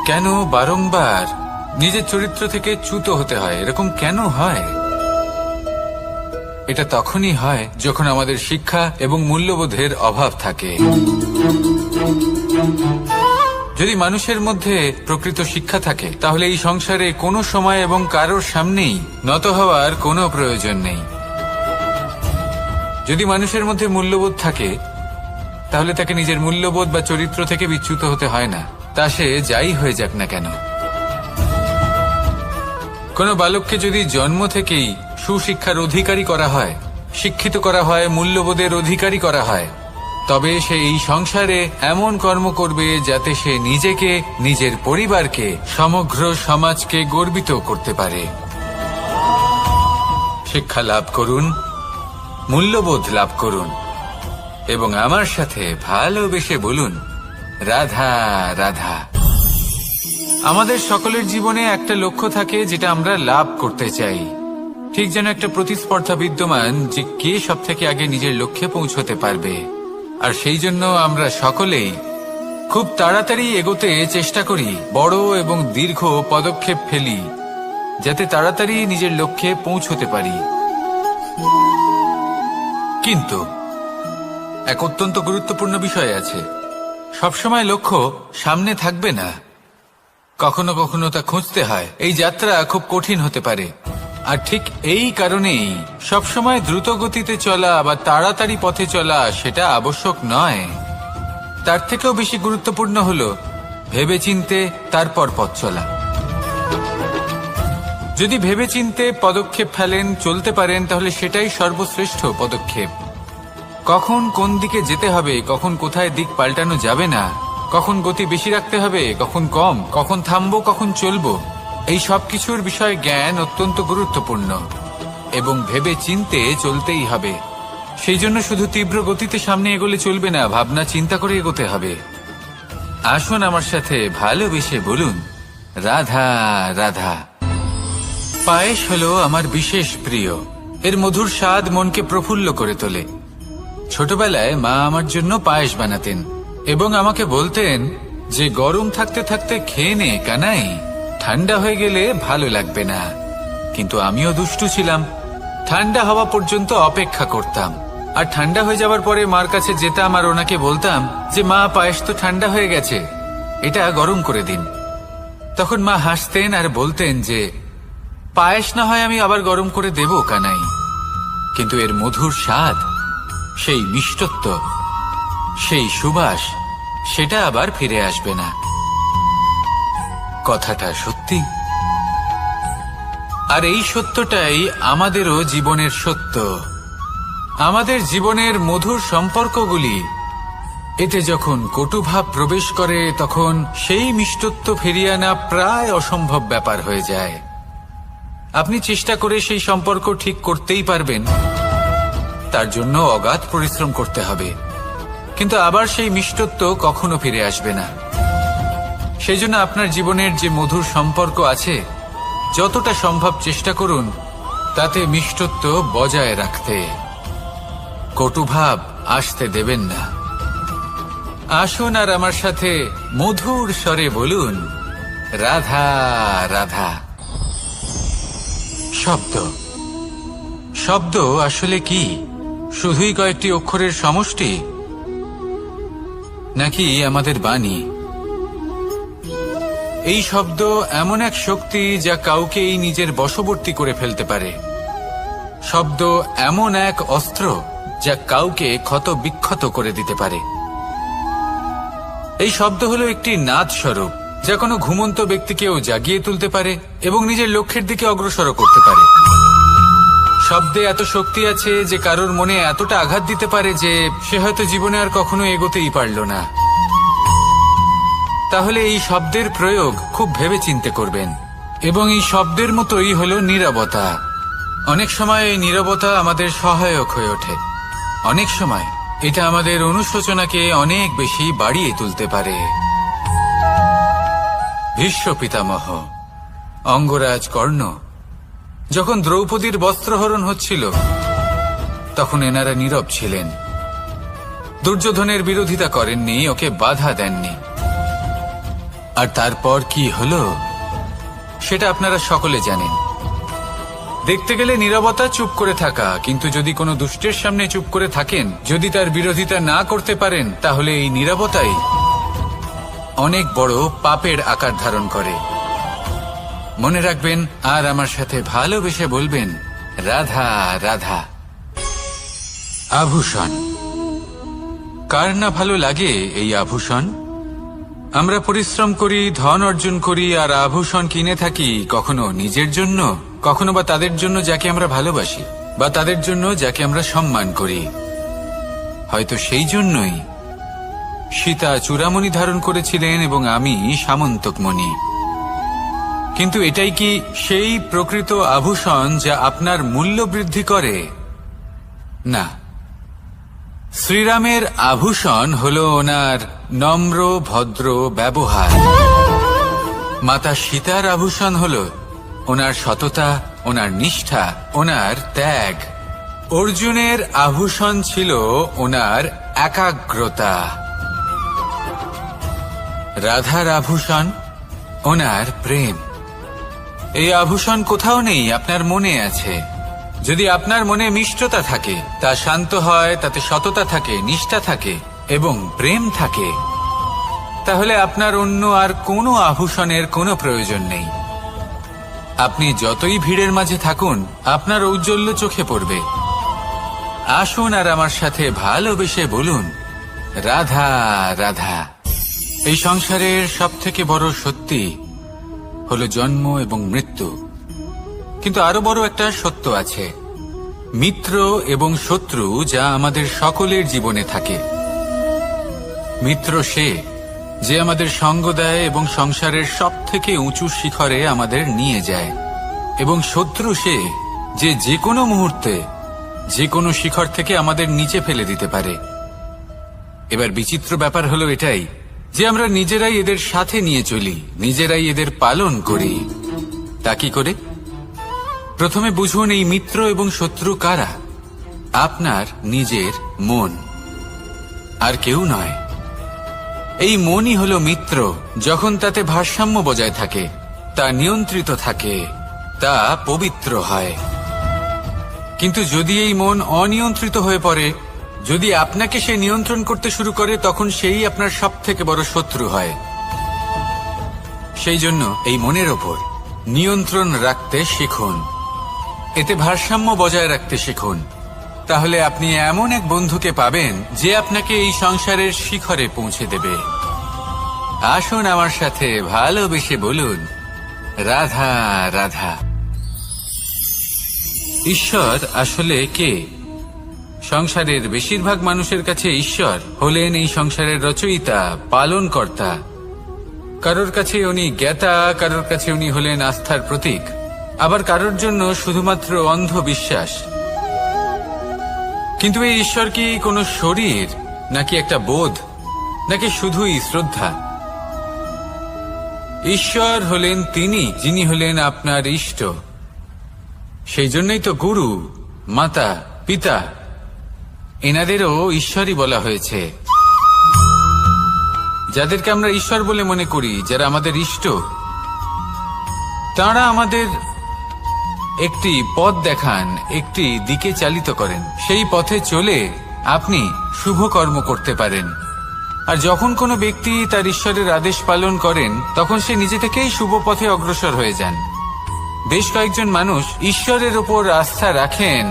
কেন বারংবার নিজের চরিত্র থেকে চ্যুত হতে হয়? এরকম কেন হয়? এটা তখনই হয় যখন আমাদের শিক্ষা এবং মূল্যবোধের অভাব থাকে। যদি মানুষের মধ্যে প্রকৃত শিক্ষা থাকে, তাহলে এই সংসারে কোনো সময় এবং কারোর সামনেই নত হওয়ার কোনো প্রয়োজন নেই। যদি মানুষের মধ্যে মূল্যবোধ থাকে, তাহলে তাকে নিজের মূল্যবোধ বা চরিত্র থেকে বিচ্যুত হতে হয় না, তা সে যাই হয়ে যাক না কেন। কোনো বালককে যদি জন্ম থেকেই সুশিক্ষার অধিকারী করা হয়, শিক্ষিত করা হয়, মূল্যবোধের অধিকারী করা হয়, তবে সে এই সংসারে এমন কর্ম করবে যাতে সে নিজেকে, নিজের পরিবারকে, সমগ্র সমাজকে গর্বিত করতে পারে। শিক্ষা লাভ করুন, মূল্যবোধ লাভ করুন এবং আমার সাথে ভালোবেসে বলুন, রাধা রাধা। আমাদের সকলের জীবনে একটা লক্ষ্য থাকে যেটা আমরা লাভ করতে চাই। ঠিক যেন একটা প্রতিস্পর্ধা বিদ্যমান যে কে সব থেকে আগে নিজের লক্ষ্যে পৌঁছতে পারবে। আর সেই জন্য আমরা সকলেই খুব তাড়াতাড়ি এগোতে চেষ্টা করি, বড় এবং দীর্ঘ পদক্ষেপ ফেলি যাতে তাড়াতাড়ি নিজের লক্ষ্যে পৌঁছতে পারি। কিন্তু এক অত্যন্ত গুরুত্বপূর্ণ বিষয় আছে, সবসময় লক্ষ্য সামনে থাকবে না, কখনো কখনো তা খুঁজতে হয়। এই যাত্রা খুব কঠিন হতে পারে। আর ঠিক এই কারণেই সবসময় দ্রুত গতিতে চলা বা তাড়াতাড়ি পথে চলা সেটা আবশ্যক নয়। তার থেকেও বেশি গুরুত্বপূর্ণ হলো ভেবেচিন্তে তারপর পথ চলা। যদি ভেবেচিন্তে পদক্ষেপ ফেলেন, চলতে পারেন, তাহলে সেটাই সর্বশ্রেষ্ঠ পদক্ষেপ। কখন কোন দিকে যেতে হবে, কখন কোথায় দিক পাল্টানো যাবে না, কখন গতি বেশি রাখতে হবে, কখন কম, কখন থামবো, কখন চলবো, এই সব কিছুর বিষয়ে জ্ঞান অত্যন্ত গুরুত্বপূর্ণ এবং ভেবে চিন্তে চলতেই হবে। সেই জন্য শুধু তীব্র গতিতে সামনে এগোলে চলবে না, ভাবনা চিন্তা করে এগোতে হবে। আসুন আমার সাথে ভালোবেসে বলুন, রাধা রাধা। পায়েস হলো আমার বিশেষ প্রিয়। এর মধুর স্বাদ মনকে প্রফুল্ল করে তোলে। ছোটবেলায় মা আমার জন্য পায়েস বানাতেন এবং আমাকে বলতেন যে গরম থাকতে থাকতে খেয়ে নে কানাই, ঠান্ডা হয়ে গেলে ভালো লাগবে না। কিন্তু আমিও দুষ্টু ছিলাম, ঠান্ডা হওয়া পর্যন্ত অপেক্ষা করতাম, আর ঠান্ডা হয়ে যাওয়ার পরে মার কাছে যেতাম আর ওনাকে বলতাম যে মা, পায়েস তো ঠান্ডা হয়ে গেছে, এটা গরম করে দিন। তখন মা হাসতেন আর বলতেন যে পায়েস না হয় আমি আবার গরম করে দেব কানাই, কিন্তু এর মধুর স্বাদ, সেই মিষ্টত্ব, সেই সুবাস সেটা আবার ফিরে আসবে না। কথাটা সত্যি। আর এই সত্যটাই আমাদেরও জীবনের সত্য। আমাদের জীবনের মধুর সম্পর্কগুলি, এতে যখন কটুভাব প্রবেশ করে তখন সেই মিষ্টত্ব ফিরিয়ে আনা প্রায় অসম্ভব ব্যাপার হয়ে যায়। আপনি চেষ্টা করে সেই সম্পর্ক ঠিক করতেই পারবেন, তার জন্য অগাধ পরিশ্রম করতে হবে, কিন্তু আবার সেই মিষ্টত্ব কখনো ফিরে আসবে না। সেই জন্য আপনার জীবনের যে মধুর সম্পর্ক আছে, যতটা সম্ভব চেষ্টা করুন তাতে মিষ্টত্ব বজায় রাখতে। কটুভাব আসতে দেবেন না। আসুন আর আমার সাথে মধুর স্বরে বলুন, রাধা রাধা। শব্দ, শব্দ আসলে কি? শুধুই কয়েকটি অক্ষরের সমষ্টি, নাকি আমাদের বাণী? এই শব্দ এমন এক শক্তি যা কাউকেই নিজের বশবর্তী করে ফেলতে পারে। শব্দ এমন এক অস্ত্র যা কাউকে ক্ষত বিক্ষত করে দিতে পারে। এই শব্দ হলো একটি নাদ স্বরূপ যা কোনো ঘুমন্ত ব্যক্তিকেও জাগিয়ে তুলতে পারে এবং নিজের লক্ষ্যের দিকে অগ্রসর করতে পারে। শব্দে এত শক্তি আছে যে কারোর মনে এতটা আঘাত দিতে পারে যে সে হয়তো জীবনে আর কখনো এগোতেই পারল না। তাহলে এই শব্দের প্রয়োগ খুব ভেবে চিন্তে করবেন। এবং এই শব্দের মতোই হলো নীরবতা। অনেক সময় এই নীরবতা আমাদের সহায়ক হয়ে ওঠে। অনেক সময় এটা আমাদের অনুশোচনাকে অনেক বেশি বাড়িয়ে তুলতে পারে। ভীষ্ম পিতামহ, অঙ্গরাজ কর্ণ, যখন দ্রৌপদীর বস্ত্রহরণ হচ্ছিল তখন এনারা নীরব ছিলেন। দুর্যোধনের বিরোধিতা করেননি, ওকে বাধা দেননি। আর তারপর কি হলো সেটা আপনারা সকলে জানেন। দেখতে গেলে নীরবতা চুপ করে থাকা, কিন্তু যদি কোনো দুষ্টের সামনে চুপ করে থাকেন, যদি তার বিরোধিতা না করতে পারেন, তাহলে এই নীরবতাই অনেক বড় পাপের আকার ধারণ করে। মনে রাখবেন আর আমার সাথে ভালোবেসে বলবেন, রাধা রাধা। আভূষণ, কার না ভালো লাগে এই আভূষণ? আমরা পরিশ্রম করি, ধন অর্জন করি আর আভূষণ কিনে থাকি, কখনো নিজের জন্য, কখনো বা তাদের জন্য যাকে আমরা ভালোবাসি, বা তাদের জন্য যাকে আমরা সম্মান করি। হয়তো সেই জন্যই সীতা চূড়ামণি ধারণ করেছিলেন এবং আমি সামন্তকমণি। কিন্তু এটাই কি সেই প্রকৃত আভূষণ যা আপনার মূল্য বৃদ্ধি করে? না। শ্রীরামের আভূষণ হল ওনার নম্র ভদ্র ব্যবহার। মাতা সীতার আভূষণ হল ওনার সততা, ওনার নিষ্ঠা, ওনার ত্যাগ। অর্জুনের আভূষণ ছিল ওনার একাগ্রতা। রাধার আভূষণ ওনার প্রেম। এই আভূষণ কোথাও নেই, আপনার মনে আছে। যদি আপনার মনে মিষ্টতা থাকে, তা শান্ত হয়, তাতে সততা থাকে, নিষ্ঠা থাকে এবং প্রেম থাকে, তাহলে আপনার অন্য আর কোনো আভূষণের কোনো প্রয়োজন নেই। আপনি যতই ভিড়ের মাঝে থাকুন, আপনার ঔজ্জ্বল্য চোখে পড়বে। আসুন আর আমার সাথে ভালোবেসে বলুন, রাধা রাধা। এই সংসারের সবথেকে বড় সত্যি হলো জন্ম এবং মৃত্যু, কিন্তু আরো বড় একটা সত্য আছে, মিত্র এবং শত্রু, যা আমাদের সকলের জীবনে থাকে। মিত্র সে যে আমাদের সঙ্গ দেয় এবং সংসারের সবথেকে উঁচু শিখরে আমাদের নিয়ে যায়, এবং শত্রু সে যে যে কোনো মুহূর্তে যে কোনো শিখর থেকে আমাদের নিচে ফেলে দিতে পারে। এবার বিচিত্র ব্যাপার হলো এটাই যে আমরা নিজেরাই এদের সাথে নিয়ে চলি, নিজেরাই এদের পালন করি। তা কি করে? প্রথমে বুঝুন এই মিত্র এবং শত্রু কারা। আপনার নিজের মন, আর কেউ নয়। এই মনই হলো মিত্র যখন তাতে ভারসাম্য বজায় থাকে, তা নিয়ন্ত্রিত থাকে, তা পবিত্র হয়। কিন্তু যদি এই মন অনিয়ন্ত্রিত হয়ে পড়ে, যদি আপনাকে সে নিয়ন্ত্রণ করতে শুরু করে, তখন সেই আপনার সবথেকে বড় শত্রু হয়। সেই জন্য এই মনের ওপর নিয়ন্ত্রণ রাখতে শিখুন, এতে ভারসাম্য বজায় রাখতে শিখুন, তাহলে আপনি এমন এক বন্ধুকে পাবেন যে আপনাকে এই সংসারের শিখরে পৌঁছে দেবে। আসুন আমার সাথে ভালোবেসে বলুন, রাধা রাধা। ঈশ্বর আসলে কে? সংসারের বেশিরভাগ মানুষের কাছে ঈশ্বর হলেন এই সংসারের রচয়িতা, পালনকর্তা। কারোর কাছে উনি জ্ঞাতা, কারোর কাছে উনি হলেন আস্থার প্রতীক, আবার কারোর জন্য শুধুমাত্র অন্ধ বিশ্বাস। কিন্তু এই ঈশ্বর কি কোনো শরীর, নাকি একটা বোধ, নাকি শুধুই শ্রদ্ধা? ঈশ্বর হলেন তিনি যিনি হলেন আপনার ইষ্ট। সেই জন্যই তো গুরু, মাতা, পিতা এনাদেরও ঈশ্বরই বলা হয়েছে। যাদেরকে আমরা ঈশ্বর বলে মনে করি, যারা আমাদের ইষ্ট, তারা আমাদের একটি পথ দেখান, একটি দিকে চালিত করেন। সেই পথে চলে আপনি শুভ কর্ম করতে পারেন। আর যখন কোনো ব্যক্তি তার ঈশ্বরের আদেশ পালন করেন, তখন সে নিজে থেকেই শুভ পথে অগ্রসর হয়ে যান। বেশ কয়েকজন মানুষ ঈশ্বরের ওপর আস্থা রাখেন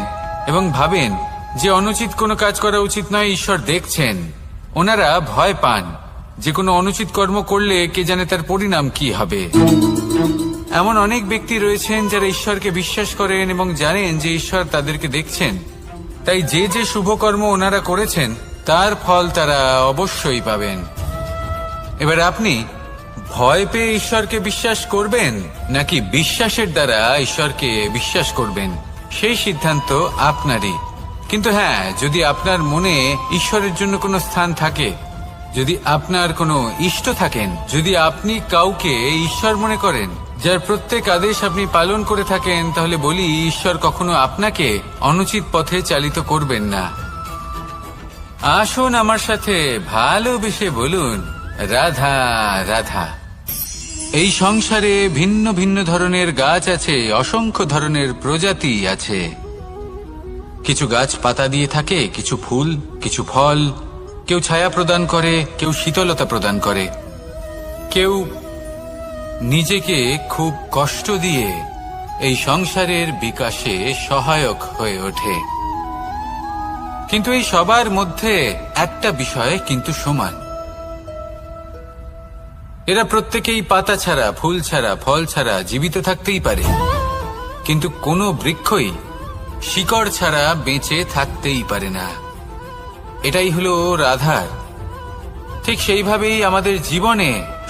এবং ভাবেন যে অনুচিত কোনো কাজ করা উচিত নয়, ঈশ্বর দেখছেন। ওনারা ভয় পান যে কোনো অনুচিত কর্ম করলে কে জানে তার পরিণাম কি হবে। এমন অনেক ব্যক্তি রয়েছেন যারা ঈশ্বরকে বিশ্বাস করেন এবং জানেন যে ঈশ্বর তাদেরকে দেখছেন, তাই যে যে শুভ কর্ম ওনারা করেছেন তার ফল তারা অবশ্যই পাবেন। এবার আপনি ভয় পেয়ে ঈশ্বরকে বিশ্বাস করবেন, নাকি বিশ্বাসের দ্বারা ঈশ্বরকে বিশ্বাস করবেন, সেই সিদ্ধান্ত আপনারই। কিন্তু হ্যাঁ, যদি আপনার মনে ঈশ্বরের জন্য কোনো স্থান থাকে, যদি আপনার কোনো ইষ্ট থাকেন, যদি আপনি কাউকে ঈশ্বর মনে করেন, যার প্রত্যেক আদেশ আপনি পালন করে থাকেন, তাহলে বলি, ঈশ্বর কখনো আপনাকে অনুচিত পথে চালিত করবেন না। আসুন আমার সাথে ভালোবেসে বলুন, রাধা রাধা। এই সংসারে ভিন্ন ভিন্ন ধরনের গাছ আছে, অসংখ্য ধরনের প্রজাতি আছে। কিছু গাছ পাতা দিয়ে থাকে, কিছু ফুল, কিছু ফল। কেউ ছায়া প্রদান করে, কেউ শীতলতা প্রদান করে, কেউ নিজেকে খুব কষ্ট দিয়ে এই সংসারের বিকাশে সহায়ক হয়ে ওঠে। কিন্তু এই সবার মধ্যে একটা বিষয় কিন্তু সমান, এরা প্রত্যেকেই পাতা ছাড়া, ফুল ছাড়া, ফল ছাড়া জীবিত থাকতেই পারে, কিন্তু কোনো বৃক্ষই শিকড় ছাড়া বেঁচে থাকতেই পারে না। এটাই হলো রাধার। ঠিক সেইভাবেই আমাদের জীবনে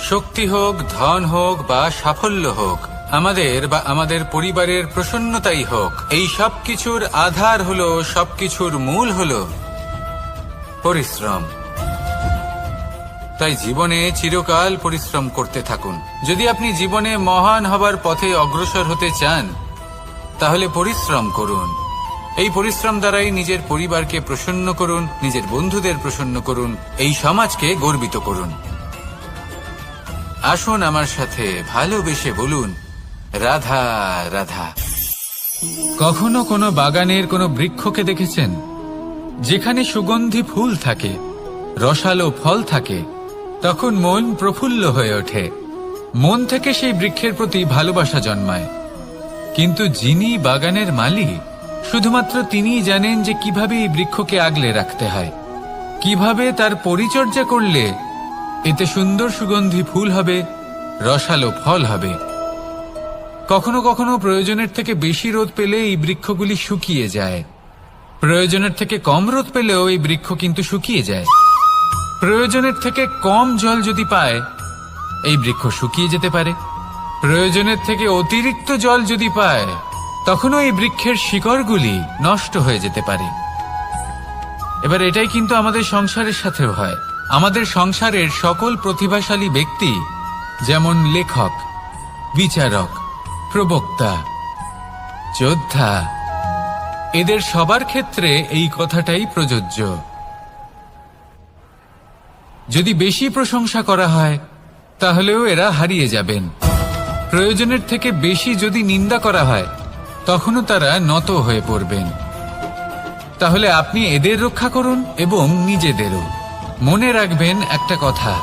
শক্তি হোক, ধন হোক বা সাফল্য হোক, আমাদের বা আমাদের পরিবারের প্রসন্নতাই হোক, এই সব কিছুর আধার হলো, সবকিছুর মূল হলো পরিশ্রম। তাই জীবনে চিরকাল পরিশ্রম করতে থাকুন। যদি আপনি জীবনে মহান হবার পথে অগ্রসর হতে চান, তাহলে পরিশ্রম করুন। এই পরিশ্রম দ্বারাই নিজের পরিবারকে প্রসন্ন করুন, নিজের বন্ধুদের প্রসন্ন করুন, এই সমাজকে গর্বিত করুন। আসুন আমার সাথে ভালোবেসে বলুন, রাধা রাধা। কখনো কোনো বাগানের কোনো বৃক্ষকে দেখেছেন যেখানে সুগন্ধি ফুল থাকে, রসালো ফল থাকে? তখন মন প্রফুল্ল হয়ে ওঠে, মন থেকে সেই বৃক্ষের প্রতি ভালোবাসা জন্মায়। কিন্তু যিনি বাগানের মালিক, শুধুমাত্র তিনিই জানেন যে কিভাবে এই বৃক্ষকে আগলে রাখতে হয়, কিভাবে তার পরিচর্যা করলে এতে সুন্দর সুগন্ধি ফুল হবে, রসালো ফল হবে। কখনো কখনো প্রয়োজনের থেকে বেশি রোদ পেলে এই বৃক্ষগুলি শুকিয়ে যায়, প্রয়োজনের থেকে কম রোদ পেলেও এই বৃক্ষ কিন্তু শুকিয়ে যায়। প্রয়োজনের থেকে কম জল যদি পায়, এই বৃক্ষ শুকিয়ে যেতে পারে। প্রয়োজনের থেকে অতিরিক্ত জল যদি পায়, তখনও এই বৃক্ষের শিকড়গুলি নষ্ট হয়ে যেতে পারে। এবার এটাই কিন্তু আমাদের সংসারের সাথেও হয়। আমাদের সংসারের সকল প্রতিভাশালী ব্যক্তি, যেমন লেখক, বিচারক, প্রবক্তা, যোদ্ধা, এদের সবার ক্ষেত্রে এই কথাটাই প্রযোজ্য। যদি বেশি প্রশংসা করা হয়, তাহলেও এরা হারিয়ে যাবেন। প্রয়োজনের থেকে বেশি যদি নিন্দা করা হয়, তখনও তারা নত হয়ে পড়বেন। তাহলে আপনি এদের রক্ষা করুন এবং নিজেদেরও। মনে রাখবেন একটা কথা,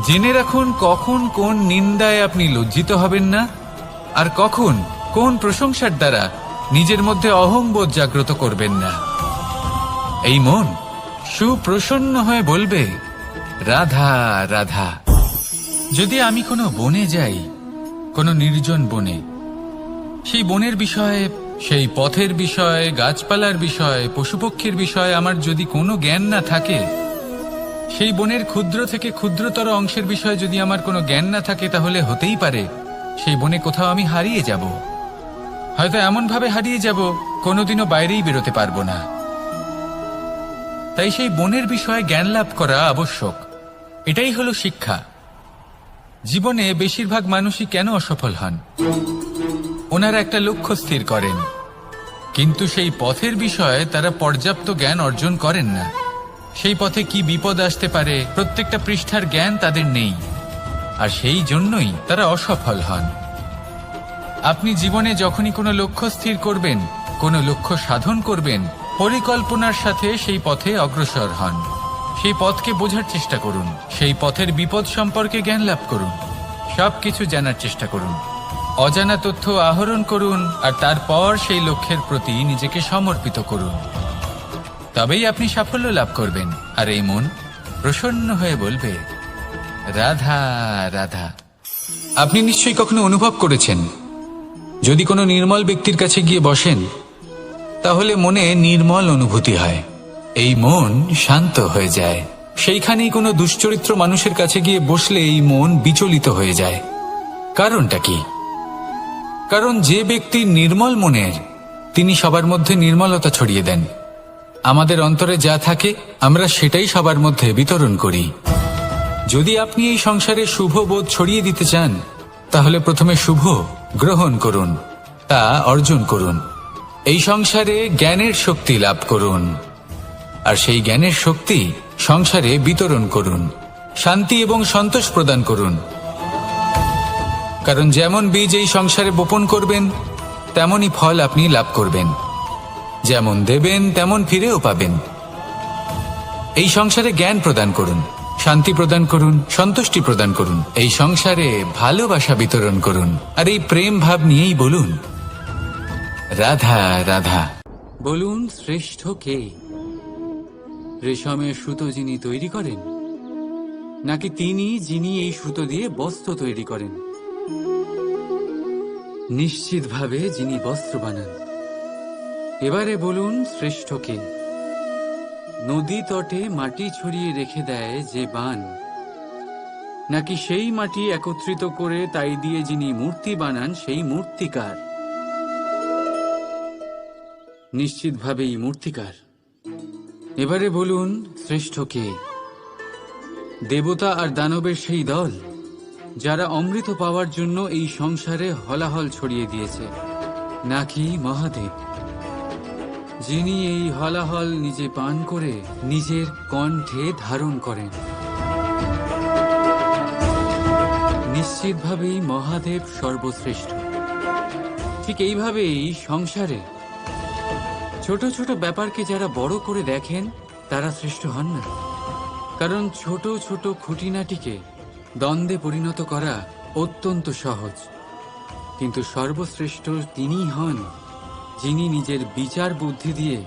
জেনে রাখুন কখন কোন নিন্দায় আপনি লজ্জিত হবেন না, আর কখন কোন প্রশংসার দ্বারা নিজের মধ্যে অহংবোধ জাগ্রত করবেন না। এই মন সুপ্রসন্ন হয়ে বলবে, রাধা রাধা। যদি আমি কোনো বনে যাই, কোনো নির্জন বনে, সেই বনের বিষয়ে, সেই পথের বিষয়ে, গাছপালার বিষয়ে, পশুপক্ষীর বিষয়ে আমার যদি কোনো জ্ঞান না থাকে, সেই বনের ক্ষুদ্র থেকে ক্ষুদ্রতর অংশের বিষয়ে যদি আমার কোনো জ্ঞান না থাকে, তাহলে হতেই পারে সেই বনে কোথাও আমি হারিয়ে যাব। হয়তো এমনভাবে হারিয়ে যাব কোনোদিনও বাইরেই বেরোতে পারবো না। তাই সেই বনের বিষয়ে জ্ঞান লাভ করা আবশ্যক। এটাই হলো শিক্ষা। জীবনে বেশিরভাগ মানুষই কেন অসফল হন? ওনারা একটা লক্ষ্য স্থির করেন, কিন্তু সেই পথের বিষয়ে তারা পর্যাপ্ত জ্ঞান অর্জন করেন না। সেই পথে কি বিপদ আসতে পারে প্রত্যেকটা পৃষ্ঠার জ্ঞান তাদের নেই, আর সেই জন্যই তারা অসফল হন। আপনি জীবনে যখনই কোনো লক্ষ্য স্থির করবেন, কোনো লক্ষ্য সাধন করবেন, পরিকল্পনার সাথে সেই পথে অগ্রসর হন। সেই পথকে বোঝার চেষ্টা করুন, সেই পথের বিপদ সম্পর্কে জ্ঞান লাভ করুন, সবকিছু জানার চেষ্টা করুন, অজানা তথ্য আহরণ করুন, আর তারপর সেই লক্ষ্যের প্রতি নিজেকে সমর্পিত করুন। তবেই আপনি সাফল্য লাভ করবেন। আর এই মন প্রসন্ন হয়ে বলবে, রাধা রাধা। আপনি নিশ্চয়ই কখনো অনুভব করেছেন, যদি কোনো নির্মল ব্যক্তির কাছে গিয়ে বসেন, তাহলে মনে নির্মল অনুভূতি হয়, এই মন শান্ত হয়ে যায়। সেইখানেই কোনো দুশ্চরিত্র মানুষের কাছে গিয়ে বসলে এই মন বিচলিত হয়ে যায়। কারণটা কি? কারণ যে ব্যক্তি নির্মল মনের, তিনি সবার মধ্যে নির্মলতা ছড়িয়ে দেন। আমাদের অন্তরে যা থাকে আমরা সেটাই সবার মধ্যে বিতরণ করি। যদি আপনি এই সংসারে শুভ বোধ ছড়িয়ে দিতে চান, তাহলে প্রথমে শুভ গ্রহণ করুন, তা অর্জন করুন। এই সংসারে জ্ঞানের শক্তি লাভ করুন, আর সেই জ্ঞানের শক্তি সংসারে বিতরণ করুন। শান্তি এবং সন্তোষ প্রদান করুন। কারণ যেমন বীজ এই সংসারে বপন করবেন, তেমনই ফল আপনি লাভ করবেন। যেমন দেবেন তেমন ফিরেও পাবেন। এই সংসারে জ্ঞান প্রদান করুন, শান্তি প্রদান করুন, সন্তুষ্টি প্রদান করুন। এই সংসারে ভালোবাসা বিতরণ করুন, আর এই প্রেম ভাব নিয়েই বলুন, রাধা রাধা। বলুন, শ্রেষ্ঠ কে? রেশমের সুতো যিনি তৈরি করেন, নাকি তিনি যিনি এই সুতো দিয়ে বস্ত্র তৈরি করেন? নিশ্চিতভাবে যিনি বস্ত্র বানান। এবারে বলুন, শ্রেষ্ঠ কে? নদী তটে মাটি ছড়িয়ে রেখে দেয় যে বান, নাকি সেই মাটি একত্রিত করে তাই দিয়ে যিনি মূর্তি বানান সেই মূর্তিকার? নিশ্চিতভাবেই মূর্তিকার। এবারে বলুন, শ্রেষ্ঠ কে? দেবতা আর দানবের সেই দল, যারা অমৃত পাওয়ার জন্য এই সংসারে হলাহল ছড়িয়ে দিয়েছে, নাকি মহাদেব, যিনি এই হলাহল নিজে পান করে নিজের কণ্ঠে ধারণ করেন? নিশ্চিতভাবেই মহাদেব সর্বশ্রেষ্ঠ। ঠিক এইভাবেই সংসারে ছোট ছোট ব্যাপারকে যারা বড় করে দেখেন, তারা শ্রেষ্ঠ হন না। কারণ ছোট ছোট খুঁটিনাটিকে দ্বন্দ্বে পরিণত করা অত্যন্ত সহজ, কিন্তু সর্বশ্রেষ্ঠ তিনিই হন যিনি নিজের বিচার বুদ্ধি দিয়ে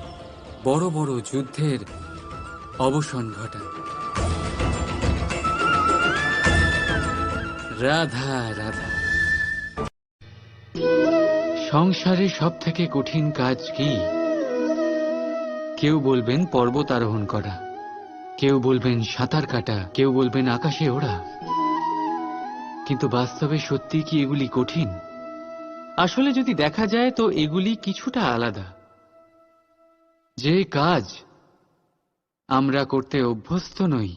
বড় বড় যুদ্ধের অবসান ঘটান। রাধা রাধা। সংসারে সব থেকে কঠিন কাজ কি? কেউ বলবেন পর্বত আরোহণ করা, কেউ বলবেন সাঁতার কাটা, কেউ বলবেন আকাশে ওড়া। কিন্তু বাস্তবে সত্যি কি এগুলি কঠিন? আসলে যদি দেখা যায় তো এগুলি কিছুটা আলাদা। যে কাজ আমরা করতে অভ্যস্ত নই,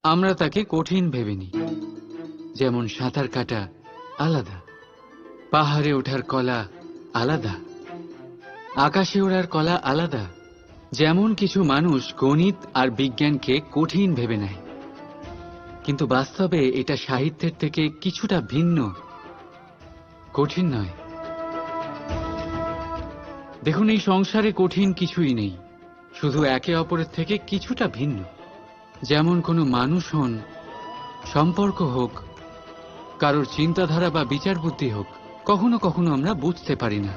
আমরা তাকে কঠিন ভেবে নিই। যেমন সাঁতার কাটা আলাদা, পাহাড়ে ওঠার কলা আলাদা, আকাশে ওড়ার কলা আলাদা। যেমন কিছু মানুষ গণিত আর বিজ্ঞানকে কঠিন ভেবে নেয়, কিন্তু বাস্তবে এটা সাহিত্যের থেকে কিছুটা ভিন্ন, কঠিন নয়। দেখুন, এই সংসারে কঠিন কিছুই নেই, শুধু একে অপরের থেকে কিছুটা ভিন্ন। যেমন কোনো মানুষ হন, সম্পর্ক হোক, কারোর চিন্তাধারা বা বিচার বুদ্ধি হোক, কখনো কখনো আমরা বুঝতে পারি না।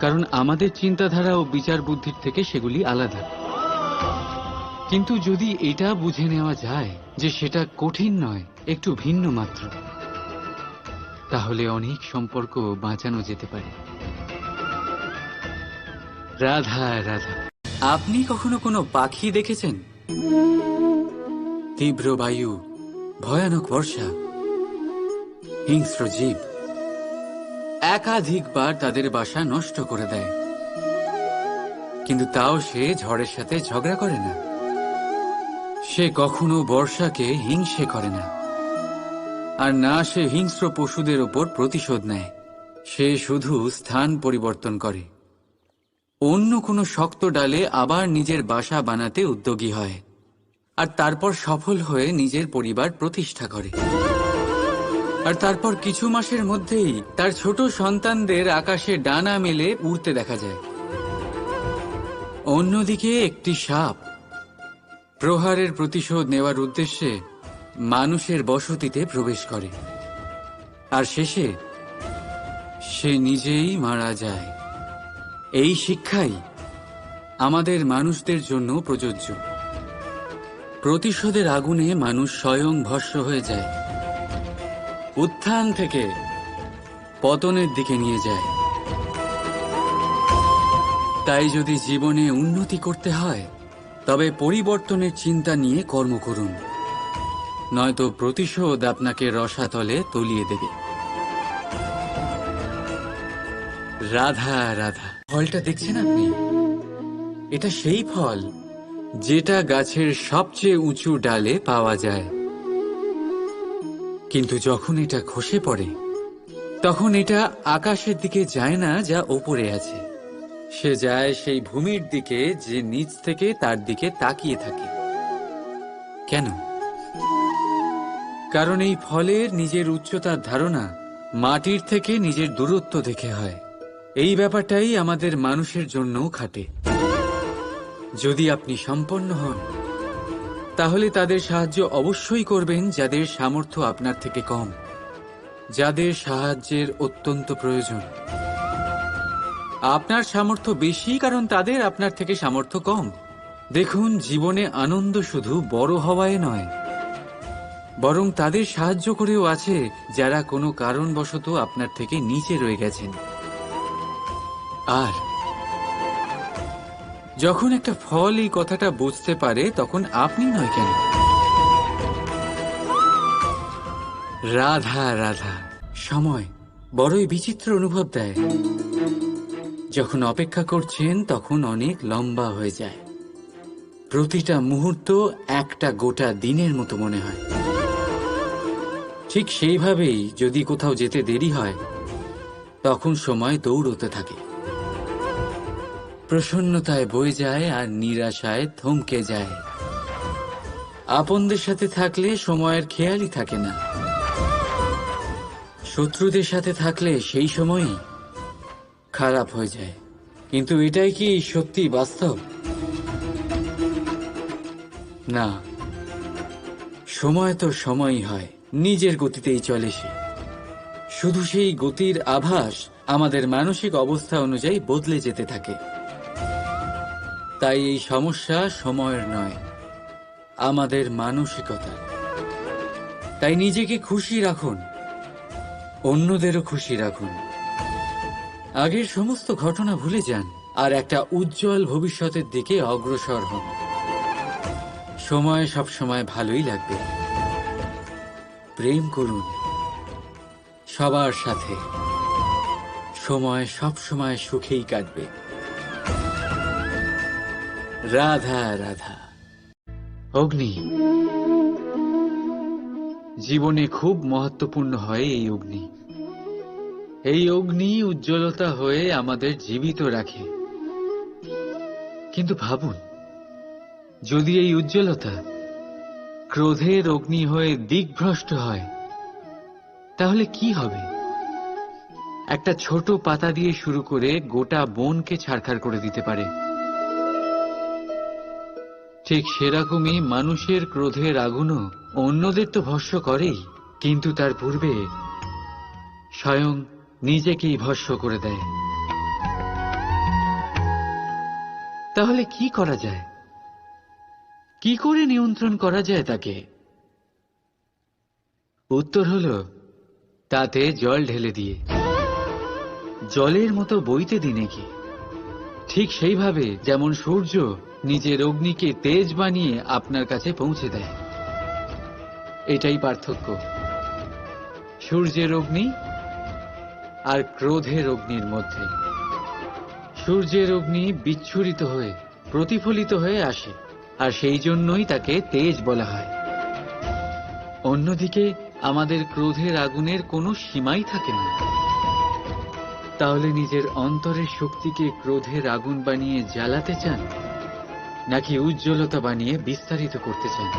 কারণ আমাদের চিন্তাধারা ও বিচার বুদ্ধির থেকে সেগুলি আলাদা। কিন্তু যদি এটা বুঝে নেওয়া যায় যে সেটা কঠিন নয়, একটু ভিন্ন মাত্র, তাহলে অনেক সম্পর্ক বাঁচানো যেতে পারে। রাধা রাধা। আপনি কখনো কোনো পাখি দেখেছেন? তীব্র বায়ু, ভয়ানক বর্ষা, হিংস্র জীব একাধিকবার তাদের বাসা নষ্ট করে দেয়, কিন্তু তাও সে ঝড়ের সাথে ঝগড়া করে না। সে কখনো বর্ষাকে হিংসে করে না, আর না সে হিংস্র পশুদের ওপর প্রতিশোধ নেয়। সে শুধু স্থান পরিবর্তন করে, অন্য কোনো শক্ত ডালে আবার নিজের বাসা বানাতে উদ্যোগী হয়, আর তারপর সফল হয়ে নিজের পরিবার প্রতিষ্ঠা করে। আর তারপর কিছু মাসের মধ্যেই তার ছোট সন্তানদের আকাশে ডানা মেলে উড়তে দেখা যায়। অন্যদিকে একটি সাপ প্রহারের প্রতিশোধ নেওয়ার উদ্দেশ্যে মানুষের বসতিতে প্রবেশ করে, আর শেষে সে নিজেই মারা যায়। এই শিক্ষাই আমাদের মানুষদের জন্য প্রযোজ্য। প্রতিশোধের আগুনে মানুষ স্বয়ং ভস্ম হয়ে যায়, উত্থান থেকে পতনের দিকে নিয়ে যায়। তাই যদি জীবনে উন্নতি করতে হয়, তবে পরিবর্তনের চিন্তা নিয়ে কর্ম করুন, নয়তো প্রতিশোধ আপনাকে রসাতলে তলিয়ে দেবে। রাধা রাধা। ফলটা দেখছেন আপনি? এটা সেই ফল যেটা গাছের সবচেয়ে উঁচু ডালে পাওয়া যায়, কিন্তু যখন এটা খসে পড়ে তখন এটা আকাশের দিকে যায় না যা ওপরে আছে, সে যায় সেই ভূমির দিকে যে নিচ থেকে তার দিকে তাকিয়ে থাকে। কেন? কারণ এই ফলের নিজের উচ্চতার ধারণা মাটির থেকে নিজের দূরত্ব দেখে হয়। এই ব্যাপারটাই আমাদের মানুষের জন্যও খাটে। যদি আপনি সম্পন্ন হন, তাহলে তাদের সাহায্য অবশ্যই করবেন যাদের সামর্থ্য আপনার থেকে কম, যাদের সাহায্যের অত্যন্ত প্রয়োজন। আপনার সামর্থ্য বেশি কারণ তাদের আপনার থেকে সামর্থ্য কম। দেখুন, জীবনে আনন্দ শুধু বড় হওয়ায় নয়, বরং তাদের সাহায্য করেও আছে যারা কোনো কারণবশত আপনার থেকে নিচে রয়ে গেছেন। আর যখন একটা ফল এই কথাটা বুঝতে পারে, তখন আপনি নয় কেন? রাধা রাধা। সময় বড়ই বিচিত্র অনুভব দেয়। যখন অপেক্ষা করছেন তখন অনেক লম্বা হয়ে যায়। প্রতিটা মুহূর্ত একটা গোটা দিনের মতো মনে হয়। ঠিক সেইভাবেই যদি কোথাও যেতে দেরি হয়, তখন সময় দৌড়তে থাকে। প্রসন্নতায় বয়ে যায় আর নিরাশায় থমকে যায়। আপনদের সাথে থাকলে সময়ের খেয়ালই থাকে না, শত্রুদের সাথে থাকলে সেই সময়ই খারাপ হয়ে যায়। কিন্তু এটাই কি সত্যি বাস্তব? না, সময় তো সময়ই হয়, নিজের গতিতেই চলে সে। শুধু সেই গতির আভাস আমাদের মানসিক অবস্থা অনুযায়ী বদলে যেতে থাকে। তাই এই সমস্যা সময়ের নয়, আমাদের মানসিকতা। তাই নিজেকে খুশি রাখুন, অন্যদেরও খুশি রাখুন। আগের সমস্ত ঘটনা ভুলে যান আর একটা উজ্জ্বল ভবিষ্যতের দিকে অগ্রসর হন। সময় সবসময় ভালোই লাগবে। প্রেম করুন সবার সাথে, সময় সবসময় সুখেই কাটবে। রাধা রাধা। অগ্নি জীবনে খুব মহত্বপূর্ণ হয়। এই অগ্নি উজ্জ্বলতা হয়ে আমাদের জীবিত রাখে। কিন্তু ভাবুন, যদি এই উজ্জ্বলতা ক্রোধের অগ্নি হয়ে দিকভ্রষ্ট হয়, তাহলে কি হবে? একটা ছোট পাতা দিয়ে শুরু করে গোটা বনকে ছারখার করে দিতে পারে। ঠিক সেরকমই মানুষের ক্রোধের আগুনও অন্যদের তো ভস্ম করেই, কিন্তু তার পূর্বে স্বয়ং নিজেকেই ভস্ম করে দেয়। তাহলে কি করা যায়? কি করে নিয়ন্ত্রণ করা যায় তাকে? উত্তর হলো তাতে জল ঢেলে দিয়ে, জলের মতো বইতে দিনে কি। ঠিক সেইভাবে যেমন সূর্য নিজের অগ্নিকে তেজ বানিয়ে আপনার কাছে পৌঁছে দেয়। এটাই পার্থক্য সূর্যের অগ্নি আর ক্রোধের অগ্নির মধ্যে। সূর্যের অগ্নি বিচ্ছুরিত হয়ে প্রতিফলিত হয়ে আসে, আর সেই জন্যই তাকে তেজ বলা হয়। অন্যদিকে আমাদের ক্রোধের আগুনের কোনো সীমাই থাকে না। তাহলে নিজের অন্তরের শক্তিকে ক্রোধের আগুন বানিয়ে জ্বালাতে চান, নাকি উজ্জ্বলতা বানিয়ে বিস্তারিত করতে চান?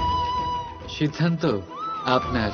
সিদ্ধান্ত আপনার।